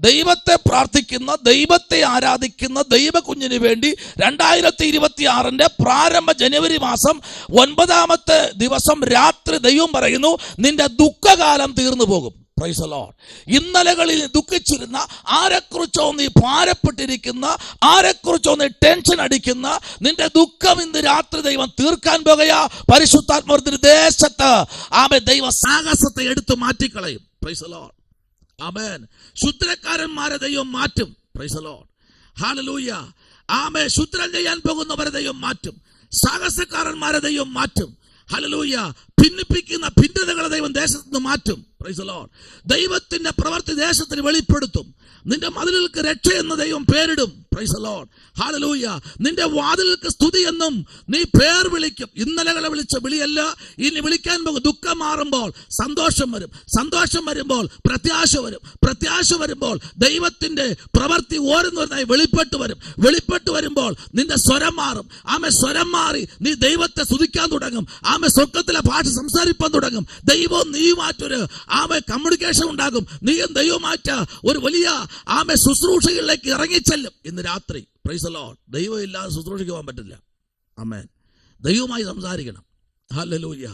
ദൈവത്തെ പ്രാർത്ഥിക്കുന്ന, ദൈവത്തെ ആരാധിക്കുന്ന ദൈവ കുഞ്ഞിന് വേണ്ടി 2026 പ്രാരംഭ ജനുവരി മാസം 9ാമത്തെ ദിവസം രാത്രി ദൈവം പറയുന്നു, നിന്റെ ദുഃഖകാലം തീർന്നു പോകും. Price the Lord. ഇന്നലകളിൽ ദുഃഖിച്ചിരുന്ന, ആരെക്കുറിച്ചോ നീ ഭാരപ്പെട്ടിരിക്കുന്ന, ആരെക്കുറിച്ചോ നീ ടെൻഷൻ അടിക്കുന്ന നിന്റെ ദുഃഖം ഇന്ന് രാത്രി ദൈവം തീർക്കാൻ പോകുകയാ. പരിശുദ്ധാത്മാവിന്റെ ദേശത്ത് ആമേൻ ദൈവ സാഹസത്തെ എടുത്തു മാറ്റിക്കളയും. Praise the Lord. ആമേൻ. ശുദ്രക്കാരന്മാരെ ദൈവം മാറ്റും. Praise the Lord. ഹല്ലേലൂയ. ആമേൻ. ശുദ്രം ചെയ്യാൻ പോകുന്നവരെ ദൈവം മാറ്റും. സാഹസക്കാരന്മാരെ ദൈവം മാറ്റും. ഹല്ലേലൂയ. ഭിന്നിപ്പിക്കുന്ന ഭിന്നതകളെ ദൈവം ദേശത്ത് നിന്ന് മാറ്റും. Praise the Lord. ദൈവത്തിന്റെ പ്രവൃത്തി ദേശത്തിന് വെളിപ്പെടുത്തും. നിന്റെ മതിലുകൾക്ക് രക്ഷയെന്ന് ദൈവം പേരിടും. Praise the Lord. ഹല്ലേലൂയ. നിന്റെ വാതിലുകൾക്ക് സ്തുതി എന്നും നീ പേർ വിളിക്കും. ഇന്നലകളെ വിളിച്ച വിളിയല്ല, ഇനി വിളിക്കാൻ പോകും. ദുഃഖം മാറുമ്പോൾ സന്തോഷം വരും. സന്തോഷം വരുമ്പോൾ പ്രത്യാശ വരും. പ്രത്യാശ വരുമ്പോൾ ദൈവത്തിന്റെ പ്രവൃത്തി ഓരോന്നോരോന്നായി വെളിപ്പെട്ടു വരും. വെളിപ്പെട്ടു വരുമ്പോൾ നിന്റെ സ്വരം മാറും. ആമേ. സ്വരം മാറി നീ ദൈവത്തെ സ്തുതിക്കാൻ തുടങ്ങും. ആമേ. സ്വർഗ്ഗത്തിലെ ഭാഷ സംസാരിപ്പാൻ തുടങ്ങും. ദൈവവും നീയുമായിട്ടൊരു ആമേ കമ്മ്യൂണിക്കേഷൻ ഉണ്ടാകും. നീയും ദൈവമായിട്ട് ഒരു വലിയ ആമേ ശുശ്രൂഷകളിലേക്ക് ഇറങ്ങിച്ചെല്ലും ഇന്ന് രാത്രി. Price the Lord. ദൈവം ഇല്ലാതെ ശുശ്രൂഷയ്ക്ക് പോകാൻ പറ്റില്ല. ആമേൻ. ദൈവവുമായി സംസാരിക്കണം. ഹല്ലേലൂയ.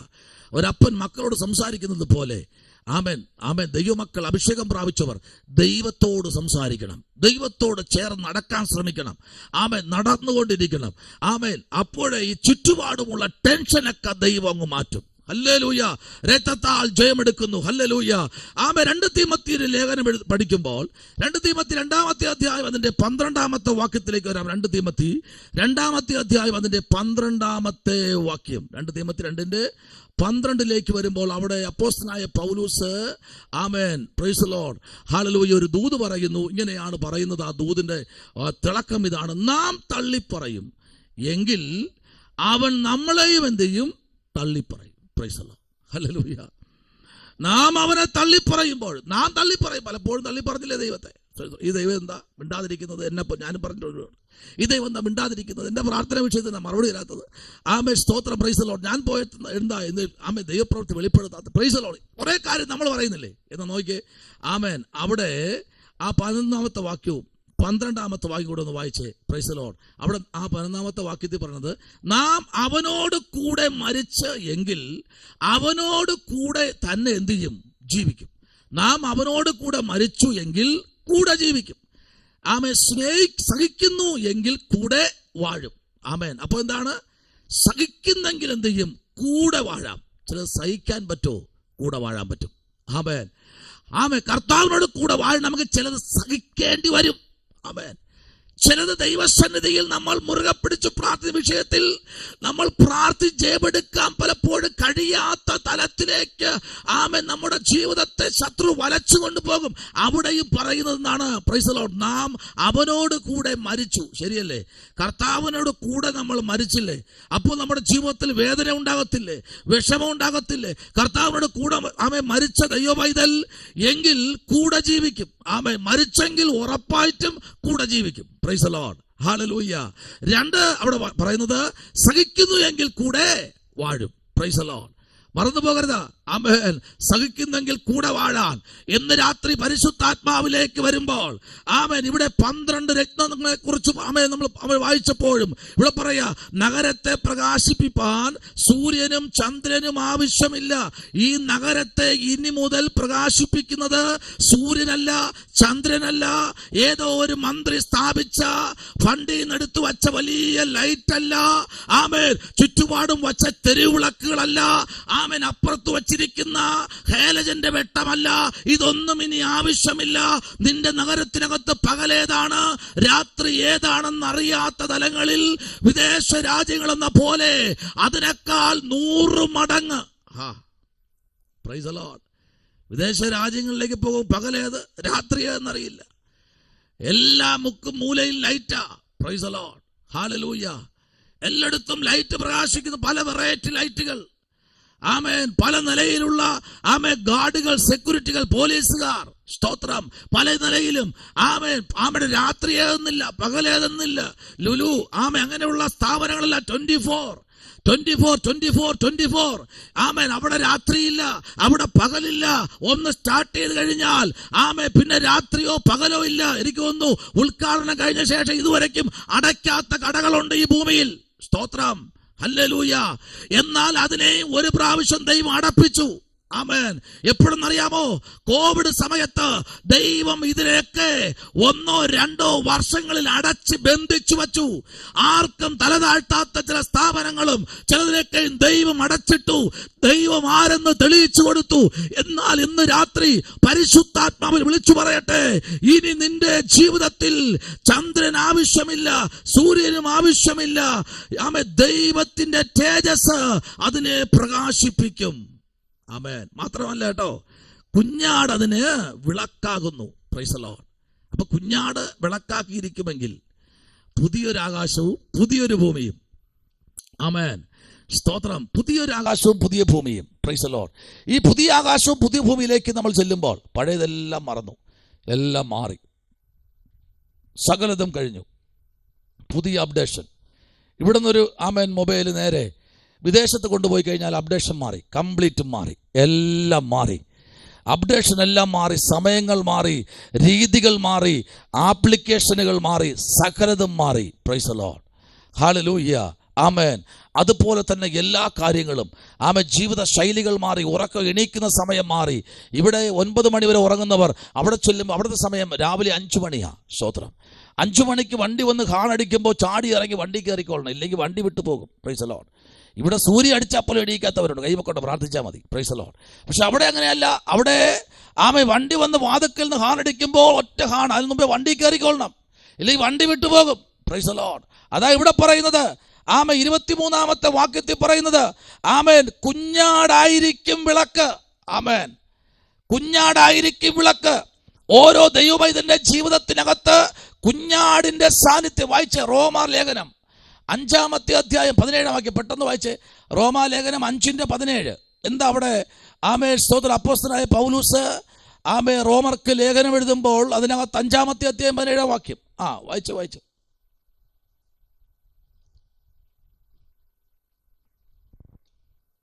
ഒരപ്പൻ മക്കളോട് സംസാരിക്കുന്നത് പോലെ ആമേൻ. ആമേൻ. ദൈവമക്കൾ അഭിഷേകം പ്രാപിച്ചവർ ദൈവത്തോട് സംസാരിക്കണം. ദൈവത്തോട് ചേർന്ന് നടക്കാൻ ശ്രമിക്കണം. ആമേൻ. നടന്നുകൊണ്ടിരിക്കണം. ആമേൻ. അപ്പോഴേ ഈ ചുറ്റുപാടുമുള്ള ടെൻഷനൊക്കെ ദൈവം അങ്ങ് മാറ്റും. ഹല്ലേലൂയ. രക്തത്താൽ ജയമെടുക്കുന്നു. ഹല്ലേലൂയ. ആമേൻ. 2 തീമോത്തിയുടെ ലേഖനം പഠിക്കുമ്പോൾ 2 തീമോത്തി 2-ാമത്തെ അധ്യായം അതിന്റെ 12-ാമത്തെ വാക്യത്തിലേക്ക് വരാം. 2 തീമോത്തി 2-ാമത്തെ അധ്യായം അതിന്റെ 12-ാമത്തെ വാക്യം. 2 തീമോത്തി 2:12 വരുമ്പോൾ അവിടെ അപ്പോസ്തലനായ പൗലോസ് ആമേൻ പ്രൈസ് ദി ലോർഡ് ഹല്ലേലൂയ ഒരു ദൂത് പറയുന്നു. ഇങ്ങനെയാണ് പറയുന്നത്. ആ ദൂതിന്റെ തിളക്കം ഇതാണ്: നാം തള്ളിപ്പറയും എങ്കിൽ അവൻ നമ്മളെയും എന്ത് ചെയ്യും? തള്ളിപ്പറയും. പ്രൈസ് ദി ലോർഡ് ഹല്ലേലൂയ. നാം അവനെ തള്ളിപ്പറയുമ്പോൾ, നാം തള്ളിപ്പറയും. പലപ്പോഴും തള്ളിപ്പറഞ്ഞില്ലേ ദൈവത്തെ? ഈ ദൈവം എന്താ മിണ്ടാതിരിക്കുന്നത്? എന്നെപ്പോ ഞാനും പറഞ്ഞിട്ടുണ്ട്. ഈ ദൈവം എന്താ മിണ്ടാതിരിക്കുന്നത്? എന്റെ പ്രാർത്ഥന വിഷയത്തിന് മറുപടി ഇല്ലാത്തത്? ആമേ സ്തോത്രം. Price the Lord. ഞാൻ പോയത് എന്താ എന്ന് ആമേ ദൈവപ്രവൃത്തി വെളിപ്പെടുത്താത്ത. Price the Lord. കുറെ കാര്യം നമ്മൾ പറയുന്നില്ലേ എന്ന് നോക്കിയേ. ആമേൻ. അവിടെ ആ 11-ാമത്തെ വാക്യവും 12-ാമത്തെ വാക്യം കൂടെ ഒന്ന് വായിച്ചേ. Price the Lord. അവിടെ ആ 11-ാമത്തെ വാക്യത്തിൽ പറഞ്ഞത്, നാം അവനോട് കൂടെ മരിച്ച് എങ്കിൽ അവനോട് കൂടെ തന്നെ എന്ത് ചെയ്യും? ജീവിക്കും. നാം അവനോട് കൂടെ മരിച്ചു എങ്കിൽ കൂടെ ജീവിക്കും. ആമേൻ. സഹിക്കുന്നു എങ്കിൽ കൂടെ വാഴും. ആമേൻ. അപ്പൊ എന്താണ്? സഹിക്കുന്നെങ്കിൽ എന്ത് ചെയ്യും? കൂടെ വാഴാം. ചിലത് സഹിക്കാൻ പറ്റുമോ? കൂടെ വാഴാൻ പറ്റും. ആമേൻ. ആമേൻ. കർത്താവിനോട് കൂടെ വാഴാൻ നമുക്ക് ചിലത് സഹിക്കേണ്ടി വരും. ആമേൻ. ചിലത് ദൈവസന്നിധിയിൽ നമ്മൾ മുറുകെ പിടിച്ച് പ്രാർത്ഥന വിഷയത്തിൽ നമ്മൾ ജയമെടുക്കാൻ പലപ്പോഴും കഴിയാത്ത തലത്തിലേക്ക് ആമേൻ നമ്മുടെ ജീവിതത്തെ ശത്രു വലച്ചു കൊണ്ടുപോകും. അവിടെയും പറയുന്നതെന്നാണ് പ്രൈസ് ദി ലോർഡ്, നാം അവനോട് കൂടെ മരിച്ചു. ശരിയല്ലേ? കർത്താവിനോട് കൂടെ നമ്മൾ മരിച്ചില്ലേ? അപ്പോൾ നമ്മുടെ ജീവിതത്തിൽ വേദന ഉണ്ടാകത്തില്ലേ? വിഷമം ഉണ്ടാകത്തില്ലേ? കർത്താവിനോട് കൂടെ ആമേൻ മരിച്ച ദൈവപൈതൽ എങ്കിൽ കൂടെ ജീവിക്കും. ആമേൻ. മരിച്ചെങ്കിൽ ഉറപ്പായിട്ടും കൂടെ ജീവിക്കും. Price the Lord hallelujah. 2 അവിടെ പറയുന്നത് സഹിക്കുന്നു എങ്കിൽ കൂടെ വാഴും. Price the Lord. മറന്നു പോകരുത്. ആമേൻ. സഹിക്കുന്നെങ്കിൽ കൂടെ വാഴാൻ ഇന്ന് രാത്രി പരിശുദ്ധാത്മാവിലേക്ക് വരുമ്പോൾ ആമേൻ ഇവിടെ 12 രത്നങ്ങളെ കുറിച്ച് ആമേൻ നമ്മൾ വായിച്ചപ്പോഴും ഇവിടെ പറയാ, നഗരത്തെ പ്രകാശിപ്പിപ്പാൻ സൂര്യനും ചന്ദ്രനും ആവശ്യമില്ല. ഈ നഗരത്തെ ഇനി മുതൽ പ്രകാശിപ്പിക്കുന്നത് സൂര്യനല്ല, ചന്ദ്രനല്ല, ഏതോ ഒരു മന്ത്രി സ്ഥാപിച്ച ഫണ്ടിൽ നിന്ന് എടുത്തു വച്ച വലിയ ലൈറ്റ് അല്ല. ആമേൻ. ചുറ്റുപാടും വച്ച തെരുവിളക്കുകളല്ല. ആമേൻ. അപ്പുറത്ത് വച്ചിരിക്കുന്ന ഹേലജന്റെ വെട്ടമല്ല. ഇതൊന്നും ഇനി ആവശ്യമില്ല. നിന്റെ നഗരത്തിനകത്ത് പകലേതാണ് രാത്രി ഏതാണെന്ന് അറിയാത്ത തലങ്ങളിൽ വിദേശ രാജ്യങ്ങളെന്ന പോലെ അതിനേക്കാൾ 100 മടങ്ങ് പ്രൈസ് ദി ലോർഡ് വിദേശ രാജ്യങ്ങളിലേക്ക് പോകും. പകലേത് രാത്രി ഏതെന്നറിയില്ല. എല്ലാ മുക്കും മൂലയിൽ ലൈറ്റാ. പ്രൈസ് ദി ലോർഡ് ഹല്ലേലൂയ. എല്ലായിടത്തും ലൈറ്റ് പ്രകാശിക്കുന്ന പല വെറൈറ്റി ലൈറ്റുകൾ. ആമേൻ. പല നിലയിലുള്ള ആമേൻ ഗാർഡുകൾ, സെക്യൂരിറ്റികൾ, പോലീസുകാർ. സ്തോത്രം. പല നിലയിലും ആമേൻ. ആമേൻ. രാത്രി ഏതെന്നില്ല, പകലേതെന്നില്ല. ലുലു ആമേൻ അങ്ങനെയുള്ള സ്ഥാപനങ്ങളല്ല. 24 ആമേൻ. അവിടെ രാത്രിയില്ല, അവിടെ പകലില്ല. ഒന്ന് സ്റ്റാർട്ട് ചെയ്ത് കഴിഞ്ഞാൽ ആമേൻ പിന്നെ രാത്രിയോ പകലോ ഇല്ല. എനിക്ക് തോന്നുന്നു ഉദ്ഘാടനം കഴിഞ്ഞ ശേഷം ഇതുവരെയ്ക്കും അടയ്ക്കാത്ത കടകളുണ്ട് ഈ ഭൂമിയിൽ. സ്തോത്രം ഹല്ലേലൂയ. എന്നാൽ അതിനെ ഒരു പ്രാവശ്യം ദൈവം അടപ്പിച്ചു. ആമേൻ. എപ്പോഴെന്നറിയാമോ? കോവിഡ് സമയത്ത് ദൈവം ഇതിനെയൊക്കെ 1-2 വർഷങ്ങളിൽ അടച്ച് ബന്ധിച്ചു വച്ചു. ആർക്കും തലതാഴ്ത്താത്ത ചില സ്ഥാപനങ്ങളും ചിലതിനൊക്കെ ദൈവം അടച്ചിട്ടു. ദൈവം ആരെന്ന് തെളിയിച്ചു കൊടുത്തു. എന്നാൽ ഇന്ന് രാത്രി പരിശുദ്ധാത്മാവിൽ വിളിച്ചു പറയട്ടെ, ഇനി നിന്റെ ജീവിതത്തിൽ ചന്ദ്രൻ ആവശ്യമില്ല, സൂര്യനും ആവശ്യമില്ല. ആമേൻ. ദൈവത്തിന്റെ തേജസ് അതിനെ പ്രകാശിപ്പിക്കും. ആമേൻ. മാത്രമല്ല കേട്ടോ, കുഞ്ഞാട് അതിന് വിളക്കാകുന്നു. Price the Lord. അപ്പൊ കുഞ്ഞാട് വിളക്കാക്കിയിരിക്കുമെങ്കിൽ പുതിയൊരു ആകാശവും പുതിയൊരു ഭൂമിയും. ആമേൻ. സ്തോത്രം. പുതിയൊരു ആകാശവും പുതിയ ഭൂമിയും. Price the Lord. ഈ പുതിയ ആകാശവും പുതിയ ഭൂമിയിലേക്ക് നമ്മൾ ചെല്ലുമ്പോൾ പഴയതെല്ലാം മറന്നു, എല്ലാം മാറി, സകലതും കഴിഞ്ഞു. പുതിയ അപ്ഡേഷൻ. ഇവിടെ നിന്നൊരു ആമേൻ മൊബൈൽ നേരെ വിദേശത്ത് കൊണ്ടുപോയി കഴിഞ്ഞാൽ അപ്ഡേഷൻ മാറി, കംപ്ലീറ്റ് മാറി, എല്ലാം മാറി. അപ്ഡേഷൻ എല്ലാം മാറി, സമയങ്ങൾ മാറി, രീതികൾ മാറി, ആപ്ലിക്കേഷനുകൾ മാറി, സകലതും മാറി. Price the Lord. ഹല്ലേലൂയ. ആമേൻ. അതുപോലെ തന്നെ എല്ലാ കാര്യങ്ങളും. ആമേൻ. ജീവിത ശൈലികൾ മാറി, ഉറക്കം എണീക്കുന്ന സമയം മാറി. ഇവിടെ 9 മണി വരെ ഉറങ്ങുന്നവർ അവിടെ ചെല്ലുമ്പോൾ അവിടുത്തെ സമയം രാവിലെ 5 മണിയാണ്. സ്തോത്രം. 5 മണിക്ക് വണ്ടി വന്ന് ഹാണടിക്കുമ്പോൾ ചാടി ഇറങ്ങി വണ്ടി കയറിക്കൊള്ളണം, ഇല്ലെങ്കിൽ വണ്ടി വിട്ടു പോകും. Price the Lord. ഇവിടെ സൂര്യ അടിച്ചാൽ പോലും എണീക്കാത്തവരുണ്ട്, കൈവക്കൊണ്ട് പ്രാർത്ഥിച്ചാൽ മതി. Price the Lord. പക്ഷെ അവിടെ അങ്ങനെയല്ല. അവിടെ ആമേ വണ്ടി വന്ന് വാതിക്കൽ നിന്ന് ഹാണടിക്കുമ്പോൾ ഒറ്റ ഹാൺ, അതിന് മുമ്പേ വണ്ടി കയറിക്കൊള്ളണം, ഇല്ലെങ്കിൽ വണ്ടി വിട്ടുപോകും. Price the Lord. അതാ ഇവിടെ പറയുന്നത്. ആമേ 23-ാമത്തെ വാക്യത്തിൽ പറയുന്നത്, ആമേൻ, കുഞ്ഞാടായിരിക്കും വിളക്ക്. ആമേൻ. കുഞ്ഞാടായിരിക്കും വിളക്ക്. ഓരോ ദൈവമൈതന്റെ ജീവിതത്തിനകത്ത് കുഞ്ഞാടിന്റെ സാന്നിധ്യം. വായിച്ച റോമാ ലേഖനം 5-ാമത്തെ അധ്യായം 17-ാം വാക്യം പെട്ടെന്ന് വായിച്ചേ. റോമാ ലേഖനം 5:17. എന്താ അവിടെ? ആമേ സ്തോത്രം. അപ്പോസ്തലനായ പൗലൂസ് ആമേ റോമർക്ക് ലേഖനം എഴുതുമ്പോൾ അതിനകത്ത് 5-ാമത്തെ അധ്യായം 17-ാം വാക്യം വായിച്ചു.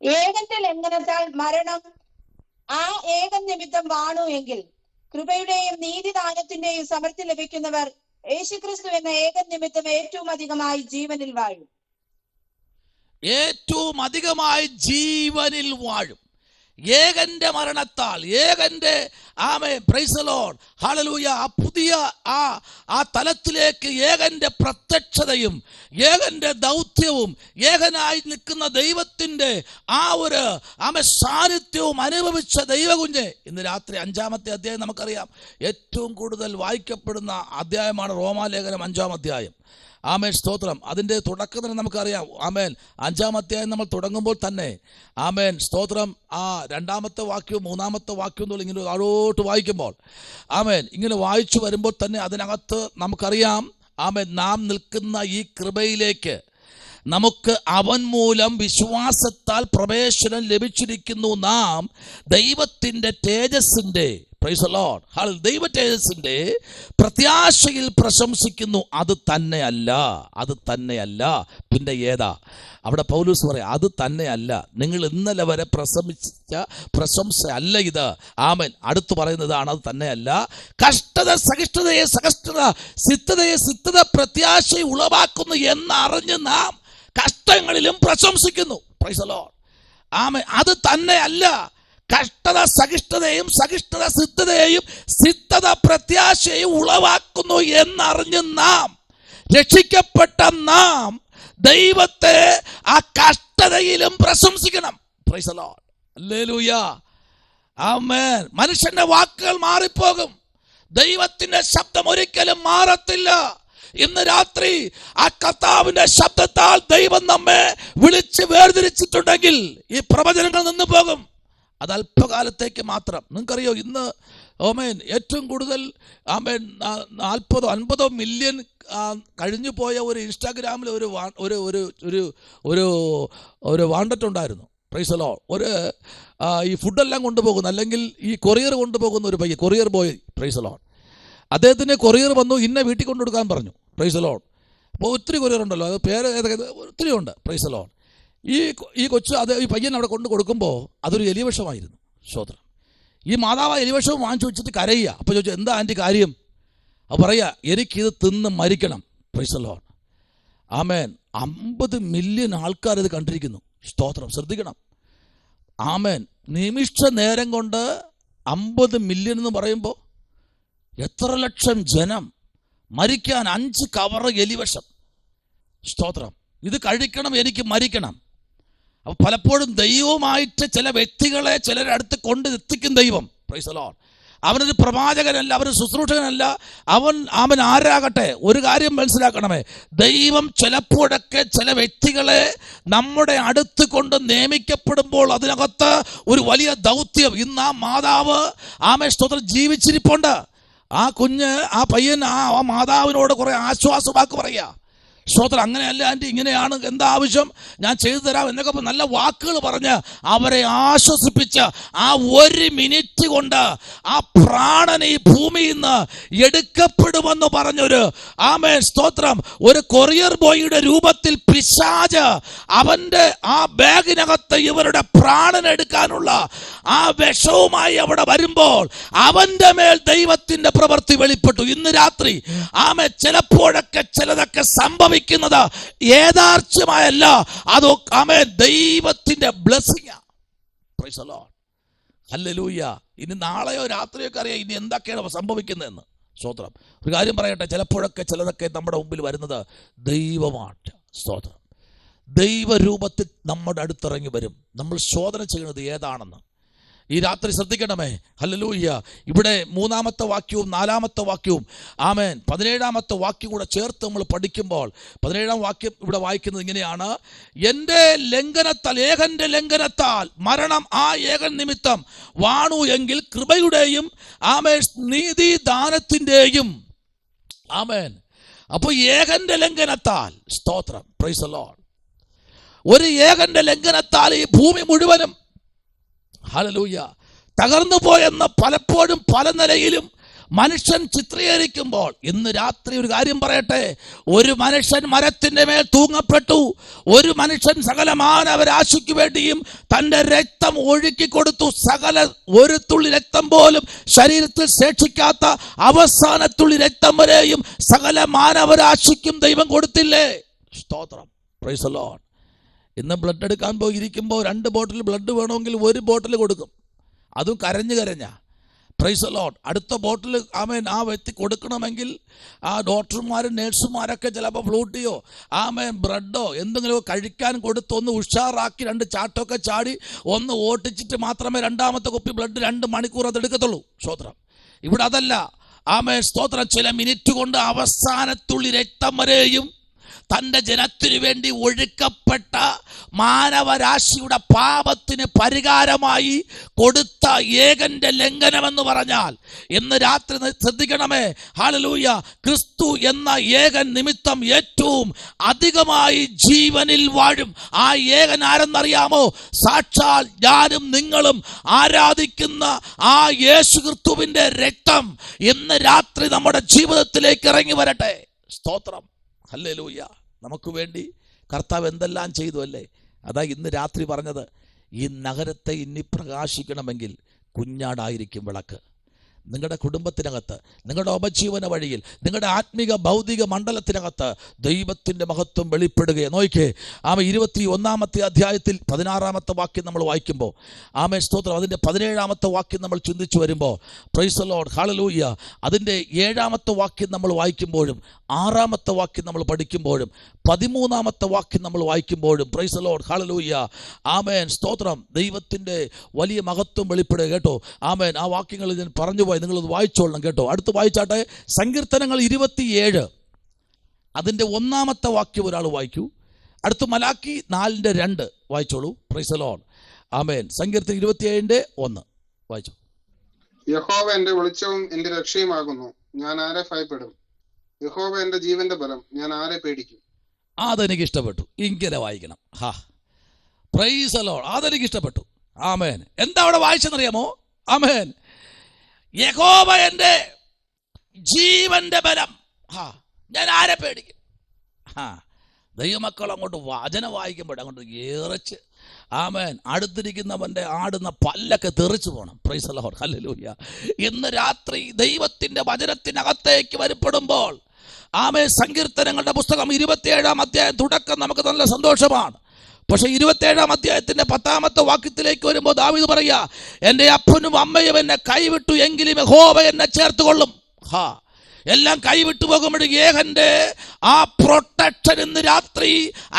ഏകന്റെ ലംഘനത്താൽ മരണം ആ ഏകൻ നിമിത്തം വാണു എങ്കിൽ കൃപയുടെയും നീതിദാനത്തിന്റെയും സമൃദ്ധി ലഭിക്കുന്നവർ യേശുക്രിസ്തു എന്ന ഏകൻ നിമിത്തം ഏറ്റവും അധികമായി ജീവനിൽ വാഴും. ഏറ്റവും അധികമായി ജീവനിൽ വാഴും. ഏകന്റെ മരണത്താൽ, ഏകന്റെ ആമേ പ്രൈസ് ദി ലോർഡ് ഹല്ലേലൂയ, ആ പുതിയ ആ തലത്തിലേക്ക് ഏകന്റെ പ്രത്യക്ഷതയും ഏകന്റെ ദൗത്യവും ഏകനായി നിൽക്കുന്ന ദൈവത്തിന്റെ ആ ഒരു ആമേ സാന്നിധ്യവും അനുഭവിച്ച ദൈവകുഞ്ഞ്. ഇന്ന് രാത്രി 5-ാമത്തെ അധ്യായം നമുക്കറിയാം, ഏറ്റവും കൂടുതൽ വായിക്കപ്പെടുന്ന അധ്യായമാണ് റോമാലേഖനം 5-ാം അധ്യായം. ആമേൻ സ്തോത്രം. അതിൻ്റെ തുടക്കത്തിന് നമുക്കറിയാം. ആമേൻ 5-ാം അധ്യായം നമ്മൾ തുടങ്ങുമ്പോൾ തന്നെ ആമേൻ സ്തോത്രം 2-ാമത്തെ വാക്യവും 3-ാമത്തെ വാക്യവും തൊട്ട് ഇങ്ങനെ താഴോട്ട് വായിക്കുമ്പോൾ ആമേൻ ഇങ്ങനെ വായിച്ചു വരുമ്പോൾ തന്നെ അതിനകത്ത് നമുക്കറിയാം, ആമേൻ, നാം നിൽക്കുന്ന ഈ കൃപയിലേക്ക് നമുക്ക് അവൻ മൂലം വിശ്വാസത്താൽ പ്രവേശനം ലഭിച്ചിരിക്കുന്നു. നാം ദൈവത്തിൻ്റെ തേജസ്സിൻ്റെ പ്രൈസ് ദി ലോർഡ് ദൈവ തേജസ്സിൻ്റെ പ്രത്യാശയിൽ പ്രശംസിക്കുന്നു. അത് തന്നെയല്ല പിന്നെ ഏതാ? അവിടെ പൗലൂസ് പറയാം, അത് തന്നെയല്ല, നിങ്ങൾ ഇന്നലെ വരെ പ്രശംസിച്ച പ്രശംസ അല്ല ഇത്. ആമേൻ. അടുത്ത് പറയുന്നതാണ്, അത് തന്നെയല്ല. കഷ്ടത സഹിഷ്ണുതയെ സഹിഷ്ണുത, സിദ്ധതയെ സിദ്ധത, പ്രത്യാശയെ ഉളവാക്കുന്നു എന്നറിഞ്ഞ് നാം കഷ്ടങ്ങളിലും പ്രശംസിക്കുന്നു. Praise the Lord. ആമേൻ. അത് തന്നെയല്ല. കഷ്ടത സഹിഷ്ണുതയും സഹിഷ്ണുത സിദ്ധതയെയും സിദ്ധത പ്രത്യാശയും ഉളവാക്കുന്നു എന്നറിഞ്ഞ് നാം, രക്ഷിക്കപ്പെട്ട നാം ദൈവത്തെ ആ കഷ്ടതയിലും പ്രശംസിക്കണം. Praise the Lord. ഹല്ലേലൂയ. ആമേൻ. മനുഷ്യന്റെ വാക്കുകൾ മാറിപ്പോകും, ദൈവത്തിന്റെ ശബ്ദം ഒരിക്കലും മാറത്തില്ല. ഇന്ന് രാത്രി ആ കർത്താവിന്റെ ശബ്ദത്താൽ ദൈവം നമ്മെ വിളിച്ച് വേർതിരിച്ചിട്ടുണ്ടെങ്കിൽ ഈ പ്രവചനങ്ങൾ നിന്ന് പോകും. അത് അല്പകാലത്തേക്ക് മാത്രം. നിങ്ങൾക്കറിയോ, ഇന്ന് ആമേൻ ഏറ്റവും കൂടുതൽ ആമേൻ 40-50 മില്യൺ കഴിഞ്ഞു പോയ ഒരു ഇൻസ്റ്റാഗ്രാമിൽ ഒരു വാണ്ടറ്റുണ്ടായിരുന്നു. Price the Lord. ഈ ഫുഡെല്ലാം കൊണ്ടുപോകുന്ന, അല്ലെങ്കിൽ ഈ കൊറിയർ കൊണ്ടുപോകുന്ന ഒരു പയ്യൻ, courier boy. Price the Lord. അദ്ദേഹത്തിന് കൊറിയർ വന്നു, ഇന്ന വീട്ടിൽ കൊണ്ടു കൊടുക്കാൻ പറഞ്ഞു. Price the Lord. അപ്പോൾ ഒത്തിരി കൊറിയർ ഉണ്ടല്ലോ, അത് പേര് ഒത്തിരി ഉണ്ട്. Price the Lord. ഈ കൊച്ചു ഈ പയ്യൻ അവിടെ കൊണ്ട് കൊടുക്കുമ്പോൾ അതൊരു എലിവിഷമായിരുന്നു. സ്തോത്രം. ഈ മാതാവ് എലിവിഷവും വാങ്ങിച്ചു വെച്ചിട്ട് കരയുക. അപ്പോൾ ചോദിച്ചു, എന്താ ആൻറ്റി കാര്യം? അപ്പോൾ പറയുക, എനിക്കിത് തിന്ന് മരിക്കണം. Price the Lord. Amen. 50 million ആൾക്കാർ ഇത് കണ്ടിരിക്കുന്നു. സ്തോത്രം. ശ്രദ്ധിക്കണം. ആമേൻ. നിമിഷ നേരം കൊണ്ട് 50 മില്യൺ എന്ന് പറയുമ്പോൾ എത്ര ലക്ഷം ജനം മരിക്കാൻ 5 കവറ് എലിവിഷം. സ്തോത്രം. ഇത് കഴിക്കണം, എനിക്ക് മരിക്കണം. അപ്പോൾ പലപ്പോഴും ദൈവവുമായിട്ട് ചില വ്യക്തികളെ ചിലരുടെ അടുത്ത് കൊണ്ട് എത്തിക്കും ദൈവം. Price the Lord. അവനൊരു പ്രവാചകനല്ല, അവനൊരു ശുശ്രൂഷകനല്ല, അവൻ ആരാകട്ടെ. ഒരു കാര്യം മനസ്സിലാക്കണമേ, ദൈവം ചിലപ്പോഴൊക്കെ ചില വ്യക്തികളെ നമ്മുടെ അടുത്ത് കൊണ്ട് നിയമിക്കപ്പെടുമ്പോൾ അതിനകത്ത് ഒരു വലിയ ദൗത്യം. ഇന്ന് ആ മാതാവ് സ്തോത്രം ജീവിച്ചിരിപ്പുണ്ട്. ആ കുഞ്ഞ്, ആ പയ്യൻ ആ മാതാവിനോട് കുറെ ആശ്വാസവാക്ക് പറയുക. സ്തോത്രം. അങ്ങനെയല്ല ആൻറ്റി, ഇങ്ങനെയാണ്, എന്താ ആവശ്യം, ഞാൻ ചെയ്തു തരാം എന്നൊക്കെ നല്ല വാക്കുകൾ പറഞ്ഞ് അവരെ ആശ്വസിപ്പിച്ച് ആ 1 മിനിറ്റ് കൊണ്ട് ആ പ്രാണൻ ഈ ഭൂമിയിൽ നിന്ന് എടുക്കപ്പെടുമെന്ന് പറഞ്ഞൊരു സ്തോത്രം, ഒരു കൊറിയർ ബോയിയുടെ രൂപത്തിൽ പിശാച് അവന്റെ ആ ബാഗിനകത്ത് ഇവരുടെ പ്രാണൻ എടുക്കാനുള്ള ആ വിഷവുമായി അവിടെ വരുമ്പോൾ അവന്റെ മേൽ ദൈവത്തിന്റെ പ്രവൃത്തി വെളിപ്പെട്ടു. ഇന്ന് രാത്രി ചിലപ്പോഴൊക്കെ ചിലതൊക്കെ സംഭവിക്കുന്നത് യഥാർത്ഥമായല്ല, അതോ ദൈവത്തിന്റെ blessing. Price the Lord. Hallelujah. ഇനി നാളെയോ രാത്രിയോ ഒക്കെ അറിയാം ഇനി എന്തൊക്കെയാണ് സംഭവിക്കുന്നതെന്ന്. സ്തോത്രം. ഒരു കാര്യം പറയട്ടെ, ചിലപ്പോഴൊക്കെ ചിലതൊക്കെ നമ്മുടെ മുമ്പിൽ വരുന്നത് ദൈവമാണ്. സ്തോത്രം. ദൈവരൂപത്തിൽ നമ്മുടെ അടുത്തിറങ്ങി വരും. നമ്മൾ ശോധന ചെയ്യുന്നത് ഏതാണെന്ന് ഈ രാത്രി ശ്രദ്ധിക്കണമേ. ഹല്ലേലൂയ. ഇവിടെ 3-ാമത്തെ വാക്യവും 4-ാമത്തെ വാക്യവും 17-ാമത്തെ വാക്യം കൂടെ ചേർത്ത് നമ്മൾ പഠിക്കുമ്പോൾ 17-ാം വാക്യം ഇവിടെ വായിക്കുന്നത് ഇങ്ങനെയാണ്: എൻ്റെ ലംഘനത്താൽ, ഏകന്റെ ലംഘനത്താൽ മരണം ആ ഏകൻ നിമിത്തം വാണു എങ്കിൽ കൃപയുടെയും നീതിദാനത്തിൻ്റെയും. അപ്പോൾ ഏകന്റെ ലംഘനത്താൽ, സ്തോത്രം, പ്രൈസ് ദി ലോർഡ്, ഒരു ഏകന്റെ ലംഘനത്താൽ ഈ ഭൂമി മുഴുവനും ഹല്ലേലൂയ തകർന്നു പോയെന്ന് പലപ്പോഴും പല നിലയിലും മനുഷ്യൻ ചിത്രീകരിക്കുമ്പോൾ ഇന്ന് രാത്രി ഒരു കാര്യം പറയട്ടെ, ഒരു മനുഷ്യൻ മരത്തിന്റെ മേൽ തൂങ്ങപ്പെട്ടു. ഒരു മനുഷ്യൻ സകല മാനവരാശിക്ക് വേണ്ടിയും തൻ്റെ രക്തം ഒഴുക്കി കൊടുത്തു. ഒരു തുള്ളി രക്തം പോലും ശരീരത്തിൽ ശേഷിക്കാത്ത അവസാനത്തുള്ളി രക്തം വരെയും സകല മാനവരാശിക്കും ദൈവം കൊടുത്തില്ലേ? സ്തോത്രം, പ്രൈസ് ദി ലോർഡ്. ഇന്ന് ബ്ലഡ് എടുക്കാൻ പോയിരിക്കുമ്പോൾ 2 ബോട്ടിൽ ബ്ലഡ് വേണമെങ്കിൽ 1 ബോട്ടിൽ കൊടുക്കും, അതും കരഞ്ഞാ. Price the Lord. അടുത്ത ബോട്ടിൽ ആ വ്യക്തി കൊടുക്കണമെങ്കിൽ ആ ഡോക്ടർമാരും നേഴ്സുമാരൊക്കെ ചിലപ്പോൾ ഫ്ലൂട്ടിയോ ബ്രെഡോ എന്തെങ്കിലും കഴിക്കാൻ കൊടുത്ത് ഒന്ന് ഉഷാറാക്കി 2 ചാട്ടമൊക്കെ ചാടി ഒന്ന് ഓട്ടിച്ചിട്ട് മാത്രമേ 2-ാമത്തെ കുപ്പി ബ്ലഡ് 2 മണിക്കൂർ അത് എടുക്കത്തുള്ളൂ. സ്തോത്രം. ഇവിടെ അതല്ല. സ്തോത്രം. ചില മിനിറ്റ് കൊണ്ട് അവസാനത്തുള്ളി രക്തം വരെയും തൻ്റെ ജനത്തിനു വേണ്ടി ഒഴുക്കപ്പെട്ട മാനവരാശിയുടെ പാപത്തിന് പരിഹാരമായി കൊടുത്ത ഏകന്റെ ലംഘനമെന്ന് പറഞ്ഞാൽ ഇന്ന് രാത്രി ശ്രദ്ധിക്കണമേ. ഹല്ലേലൂയ. ക്രിസ്തു എന്ന ഏകൻ നിമിത്തം ഏറ്റവും അധികമായി ജീവനിൽ വാഴും ആ ഏകൻ ആരെന്നറിയാമോ? സാക്ഷാൽ ഞാനും നിങ്ങളും ആരാധിക്കുന്ന ആ യേശു ക്രിസ്തുവിന്റെ രക്തം ഇന്ന് രാത്രി നമ്മുടെ ജീവിതത്തിലേക്ക് ഇറങ്ങി വരട്ടെ. സ്തോത്രം. ഹല്ലേലൂയ. നമുക്ക് വേണ്ടി കർത്താവ് എന്തെല്ലാം ചെയ്തു അല്ലേ? അതാ ഇന്ന് രാത്രി പറഞ്ഞത്, ഈ നഗരത്തെ ഇനി പ്രകാശിക്കണമെങ്കിൽ കുഞ്ഞാടായിരിക്കും വിളക്ക്. നിങ്ങളുടെ കുടുംബത്തിനകത്ത്, നിങ്ങളുടെ ഉപജീവന വഴിയിൽ, നിങ്ങളുടെ ആത്മീക ഭൗതിക മണ്ഡലത്തിനകത്ത് ദൈവത്തിൻ്റെ മഹത്വം വെളിപ്പെടുകയെ നോക്കിക്കേ. 21-ാമത്തെ അധ്യായത്തിൽ 16-ാമത്തെ വാക്യം നമ്മൾ വായിക്കുമ്പോൾ സ്തോത്രം, അതിൻ്റെ 17-ാമത്തെ വാക്യം നമ്മൾ ചിന്തിച്ചു വരുമ്പോൾ പ്രൈസ് ദി ലോർഡ്, ഹല്ലേലൂയ, അതിൻ്റെ 7-ാമത്തെ വാക്യം നമ്മൾ വായിക്കുമ്പോഴും 6-ാമത്തെ വാക്യം നമ്മൾ പഠിക്കുമ്പോഴും 13-ാമത്തെ വാക്യം നമ്മൾ വായിക്കുമ്പോഴും പ്രൈസ് ദി ലോർഡ്, ഹല്ലേലൂയ, സ്തോത്രം, ദൈവത്തിൻ്റെ വലിയ മഹത്വം വെളിപ്പെടുക കേട്ടോ. ആ വാക്യങ്ങൾ ഞാൻ പറഞ്ഞു പോയി, നിങ്ങളത് വായിച്ചോളണം കേട്ടോ. അടുത്ത് വായിച്ചാട്ടെ. സങ്കീർത്തനങ്ങൾ 27 അതിൻ്റെ 1-ാമത്തെ വാക്യം ഒരാൾ വായിക്കൂ. അടുത്ത് മലാക്കി 4:2 വായിച്ചോളൂ. Praise the Lord. സങ്കീർത്തനം 27:1 വായിച്ചു. യഹോവ എന്റെ വെളിച്ചവും എന്റെ രക്ഷയുമാകുന്നു, ഞാൻ ആരെ ഭയപ്പെടും? യഹോവ എന്റെ ജീവന്റെ ബലം, ഞാൻ ആരെ പേടിക്കും? അതെനിക്ക് ഇഷ്ടപ്പെട്ടു. ഇങ്ങനെ വായിക്കണം. Price the Lord. അതെനിക്ക് ഇഷ്ടപ്പെട്ടു. എന്താ അവിടെ വായിച്ചെന്നറിയാമോ? യഹോവ എന്റെ ജീവന്റെ ബലം, ഞാൻ ആരെ പേടിക്കും? ദൈവമക്കൾ അങ്ങോട്ട് വചനം വായിക്കുമ്പോൾ അങ്ങോട്ട് ഏറച്ച് അടുത്തിരിക്കുന്നവന്റെ ആടുന്ന പല്ലൊക്കെ തെറിച്ചു പോകണം. Price the Lord. ഹല്ലേലൂയ. ഇന്ന് രാത്രി ദൈവത്തിന്റെ വചനത്തിനകത്തേക്ക് വരുപ്പെടുമ്പോൾ സങ്കീർത്തനങ്ങളുടെ പുസ്തകം 27-ാം അധ്യായം തുടക്കം നമുക്ക് നല്ല സന്തോഷമാണ്. പക്ഷെ 27-ാം അധ്യായത്തിന്റെ 10-ാമത്തെ വാക്യത്തിലേക്ക് വരുമ്പോൾ ദാവീദ് പറയാ, എൻ്റെ അപ്പനും അമ്മയും എന്നെ കൈവിട്ടു എങ്കിലും യഹോവ എന്നെ ചേർത്തുകൊള്ളും. എല്ലാം കൈവിട്ടു പോകുമ്പോഴും ഏകന്റെ ആ പ്രൊട്ടക്ഷൻ ഇന്ന് രാത്രി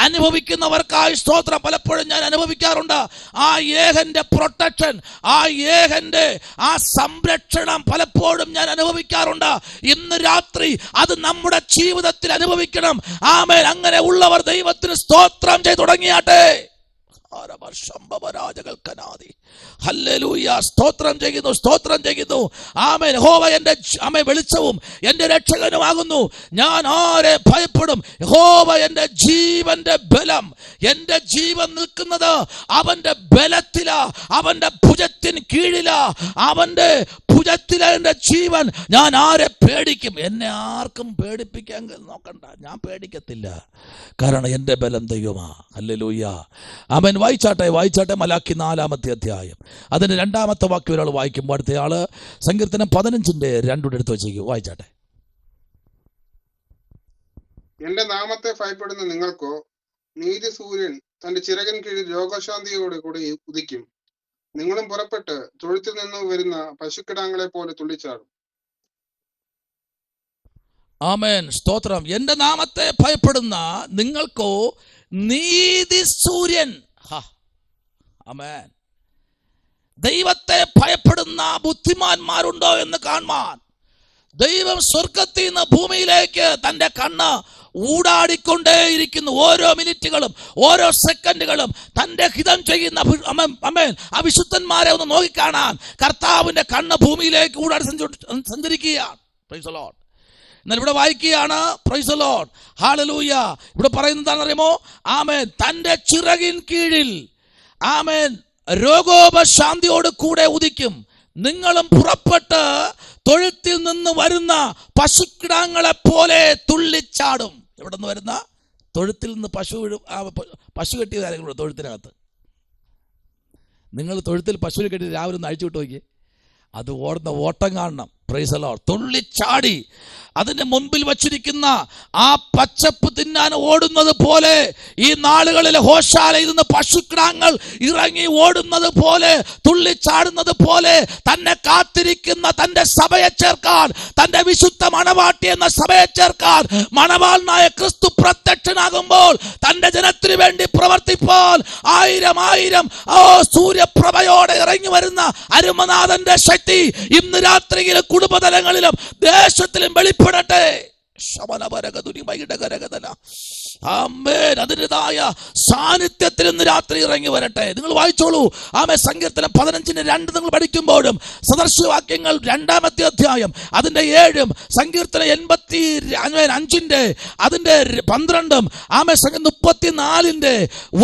അനുഭവിക്കുന്നവർക്കായി സ്തോത്രം പലപ്പോഴും ഞാൻ അനുഭവിക്കാറുണ്ട്. ആ ഏകന്റെ പ്രൊട്ടക്ഷൻ, ആ ഏകന്റെ ആ സംരക്ഷണം പലപ്പോഴും ഞാൻ അനുഭവിക്കാറുണ്ട്. ഇന്ന് രാത്രി അത് നമ്മുടെ ജീവിതത്തിൽ അനുഭവിക്കണം. ആമേൻ. അങ്ങനെ ഉള്ളവർ ദൈവത്തിന് സ്തോത്രം ചെയ്തു തുടങ്ങിയാട്ടെ. ഹല്ലേലൂയ. സ്തോത്രം ചെയ്യുന്നു, സ്തോത്രം ചെയ്യുന്നു. ആമേൻ. യഹോവ എൻ്റെ വെളിച്ചവും എൻ്റെ രക്ഷകനുമാകുന്നു. ഞാൻ ആരെ ഭയപ്പെടും? യഹോവ എൻ്റെ ജീവന്റെ ബലം. എൻ്റെ ജീവൻ നിൽക്കുന്നത് അവന്റെ ബലത്തിലാ, അവന്റെ ഭുജത്തിന് കീഴിലാ, അവന്റെ ഭുജത്തിലാ എൻ്റെ ജീവൻ. ഞാൻ ആരെ പേടിക്കും? എന്നെ ആർക്കും പേടിപ്പിക്കാൻ നോക്കണ്ട, ഞാൻ പേടിക്കത്തില്ല. കാരണം എൻ്റെ ബലം ദൈവമാ. ഹല്ലേലൂയ. ആമേൻ. വായിച്ചാട്ടെ മലാക്കി 4-ാമത്തെ അധ്യായം അതിന്റെ 2-ാമത്തെ വാക്യം ഒരാൾ വായിക്കുമ്പോൾ അടുത്തയാള് സങ്കീർത്തനം 15-ന്റെ 2 എടുത്ത് വെച്ചേക്കും. വായിച്ചാട്ടെ. എന്റെ നാമത്തെ ഭയപ്പെടുന്ന നിങ്ങൾക്കോ നീതി സൂര്യൻ തന്റെ ചിറകിൻ കീഴിൽ രോഗശാന്തിയോടെ കൂടി ഉദിക്കും. നിങ്ങളും പുറപ്പെട്ട് തൊഴുത്തിൽ നിന്ന് വരുന്ന പശുക്കിടാങ്ങളെ പോലെ തുള്ളിച്ചാടും. ആമേൻ. സ്തോത്രം. എന്റെ നാമത്തെ ഭയപ്പെടുന്ന നിങ്ങൾക്കോ നീതി സൂര്യൻ. ആമേൻ. ദൈവത്തെ ഭയപ്പെടുന്ന ബുദ്ധിമാന്മാരുണ്ടോ എന്ന് കാണുവാൻ ദൈവം സ്വർഗത്തിൽ നിന്ന് ഭൂമിയിലേക്ക് തന്റെ കണ്ണ് ഊടാടിക്കൊണ്ടേയിരിക്കുന്നു. ഓരോ മിനിറ്റുകളും ഓരോ സെക്കൻഡുകളും തന്റെ ഹിതം ചെയ്യുന്ന ആമേൻ ആ വിശുദ്ധന്മാരെ ഒന്ന് നോക്കിക്കാണാൻ കർത്താവിന്റെ കണ്ണ് ഭൂമിയിലേക്ക് ഊടാടി സഞ്ചരിക്കുകയാണ്. Praise the Lord. എന്നാൽ ഇവിടെ വായിക്കുകയാണ്, പ്രൈസ് ദി ലോർഡ്, ഹല്ലേലൂയ. ഇവിടെ പറയുന്നത് എന്താണെന്ന് അറിയുമോ? ആമേൻ. തന്റെ ചിറകിൻ കീഴിൽ ആമേൻ രോഗോപശാന്തിയോട് കൂടെ ഉദിക്കും. നിങ്ങളും പുറപ്പെട്ട് തൊഴുത്തിൽ നിന്ന് വരുന്ന പശുക്കിടാങ്ങളെ പോലെ തുള്ളിച്ചാടും. എവിടെ നിന്ന് വരുന്ന? തൊഴുത്തിൽ നിന്ന് പശു കെട്ടിയ കാര്യങ്ങളുണ്ട് തൊഴുത്തിനകത്ത്. നിങ്ങൾ തൊഴുത്തിൽ പശുവിനെ കെട്ടി രാവിലെ ഒന്ന് അഴിച്ചു വിട്ട് നോക്കിയേ, അത് ഓടുന്ന ഓട്ടം കാണണം. Praise the Lord. തുള്ളിച്ചാടി അതിന്റെ മുൻപിൽ വച്ചിരിക്കുന്ന ആ പച്ചപ്പ് തിന്നാൻ ഓടുന്നത് പോലെ ഈ നാളുകളിൽ ഹോശാലയിൽ നിന്ന് പശുക്കിടാങ്ങൾ ഇറങ്ങി ഓടുന്നത് പോലെ, തുള്ളിച്ചാടുന്നത് പോലെ തന്നെ കാത്തിരിക്കുന്ന തന്റെ സഭയെ ചേർക്കാൻ, തന്റെ വിശുദ്ധ മണവാട്ടി എന്ന സഭയെ ചേർക്കാൻ മണവാളനായ ക്രിസ്തു പ്രത്യക്ഷനാകുമ്പോൾ തന്റെ ജനത്തിനു വേണ്ടി പ്രവർത്തിപ്പാൻ ആയിരം സൂര്യപ്രഭയോടെ ഇറങ്ങി വരുന്ന അരുമനാഥന്റെ ശക്തി ഇന്ന് രാത്രിയിൽ കുടുംബതലങ്ങളിലും ദേശത്തിലും വെളിപ്പെടട്ടെ. അതിൻ്റെതായ സാന്നിധ്യത്തിൽ ഇന്ന് രാത്രി ഇറങ്ങി വരട്ടെ. നിങ്ങൾ വായിച്ചോളൂ. സങ്കീർത്തനം 15-ന്റെ 2 നിങ്ങൾ പഠിക്കുമ്പോഴും സദൃശവാക്യങ്ങൾ 2-ാമത്തെ അധ്യായം അതിന്റെ 7-ഉം സങ്കീർത്തനം 85-ന്റെ അതിന്റെ 12-ഉം 34-ന്റെ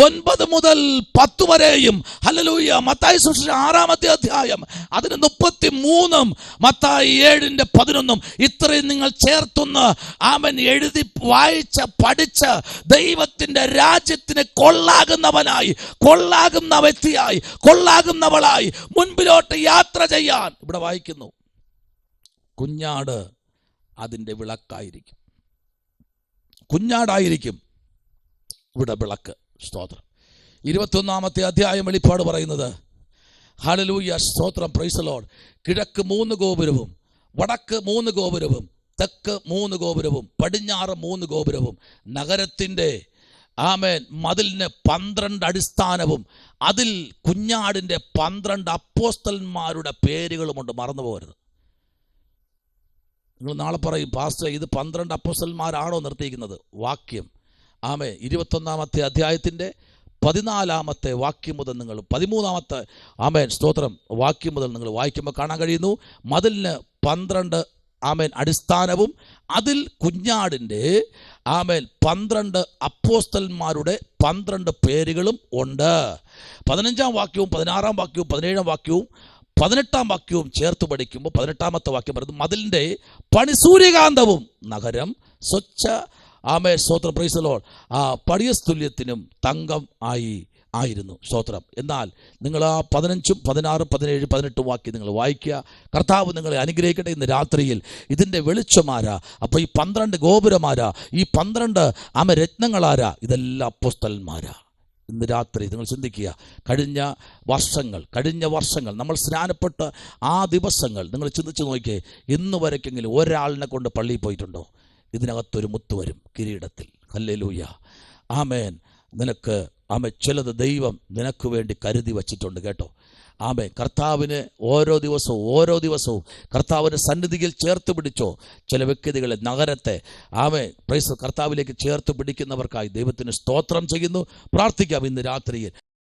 9 മുതൽ 10 വരെയും ഹല്ലേലൂയ. മത്തായി സുവിശേഷം 6-ാമത്തെ അധ്യായം അതിന്റെ 33-ഉം മത്തായി 7-ന്റെ 11-ഉം ഇത്രയും നിങ്ങൾ ചേർത്തൊന്ന് ആമൻ എഴുതി വായിച്ച് പഠിച്ച് ദൈവത്തിന്റെ രാജ്യത്തിന് കൊള്ളാകുന്നവനായി, കൊള്ളാകുന്ന വ്യക്തിയായി, കൊള്ളാകുന്നവളായി മുൻപിലോട്ട് യാത്ര ചെയ്യാൻ ഇവിടെ വായിക്കുന്നു. കുഞ്ഞാട് അതിന്റെ വിളക്കായിരിക്കും. കുഞ്ഞാടായിരിക്കും ഇവിടെ വിളക്ക്. സ്തോത്രം. 21-ാമത്തെ അധ്യായം വെളിപ്പാട് പറയുന്നത്, ഹല്ലേലൂയ, സ്തോത്രം, പ്രൈസ് ദി ലോർഡ്. കിഴക്ക് 3 ഗോപുരവും വടക്ക് 3 ഗോപുരവും തെക്ക് 3 ഗോപുരവും പടിഞ്ഞാറ് 3 ഗോപുരവും നഗരത്തിൻ്റെ ആമേൻ മതിലിന് 12 അടിസ്ഥാനവും അതിൽ കുഞ്ഞാടിൻ്റെ 12 അപ്പോസ്തലന്മാരുടെ പേരുകളുമുണ്ട്. മറന്നു പോകരുത്. നിങ്ങൾ നാളെ പറയും, പാസ്റ്റർ ഇത് 12 അപ്പോസ്തലന്മാരാണോ നിർത്തിയിരിക്കുന്നത്? വാക്യം ആമേ 21-ാമത്തെ അധ്യായത്തിൻ്റെ 14-ാമത്തെ വാക്യം മുതൽ നിങ്ങൾ 13-ാമത്തെ ആമേൻ സ്തോത്രം വാക്യം മുതൽ നിങ്ങൾ വായിക്കുമ്പോൾ കാണാൻ കഴിയുന്നു. മതിലിന് 12 ആമേൻ അടിസ്ഥാനവും അതിൽ കുഞ്ഞാടിൻ്റെ ആമേൻ 12 അപ്പോസ്തലന്മാരുടെ 12 പേരുകളും ഉണ്ട്. 15-ാം വാക്യവും 16-ാം വാക്യവും 17-ാം വാക്യവും 18-ാം വാക്യവും ചേർത്ത് പഠിക്കുമ്പോൾ 18-ാമത്തെ വാക്യം പറയുന്നത്, മതിലിൻ്റെ പണി സൂര്യകാന്തവും നഗരം സ്വച്ഛ ആമേ സ്തോത്രം, പ്രൈസ് ദി ലോർഡ്, പടിയസ്തുല്യത്തിനും തങ്കം ആയിരുന്നു. സ്തോത്രം. എന്നാൽ നിങ്ങൾ ആ 15, 16, 17, 18 വാക്യം നിങ്ങൾ വായിക്കുക. കർത്താവ് നിങ്ങളെ അനുഗ്രഹിക്കട്ടെ. ഇന്ന് രാത്രിയിൽ ഇതിൻ്റെ വെളിച്ചമാരാ? അപ്പോൾ ഈ 12 ഗോപുരമാരാ? ഈ 12 രത്നങ്ങളാരാ? ഇതെല്ലാം അപ്പോസ്തലന്മാരാ. ഇന്ന് രാത്രി നിങ്ങൾ ചിന്തിക്കുക, കഴിഞ്ഞ വർഷങ്ങൾ നമ്മൾ സ്നാനപ്പെട്ട ആ ദിവസങ്ങൾ നിങ്ങൾ ചിന്തിച്ച് നോക്കിയേ. ഇന്ന് വരയ്ക്കെങ്കിലും ഒരാളിനെ കൊണ്ട് പള്ളിയിൽ പോയിട്ടുണ്ടോ? ഇതിനകത്തൊരു മുത്ത് വരും കിരീടത്തിൽ. ഹല്ലേലൂയ, ആമേൻ. നിനക്ക് ചിലത് ദൈവം നിനക്ക് വേണ്ടി കരുതി വച്ചിട്ടുണ്ട് കേട്ടോ. ആമേൻ. കർത്താവിന് ഓരോ ദിവസവും കർത്താവിൻ്റെ സന്നിധിയിൽ ചേർത്ത് പിടിച്ചോ. ചില വ്യക്തികളെ, നഗരത്തെ കർത്താവിലേക്ക് ചേർത്ത് പിടിക്കുന്നവർക്കായി ദൈവത്തിന് സ്തോത്രം ചെയ്യുന്നു. പ്രാർത്ഥിക്കാം ഇന്ന് രാത്രിയിൽ.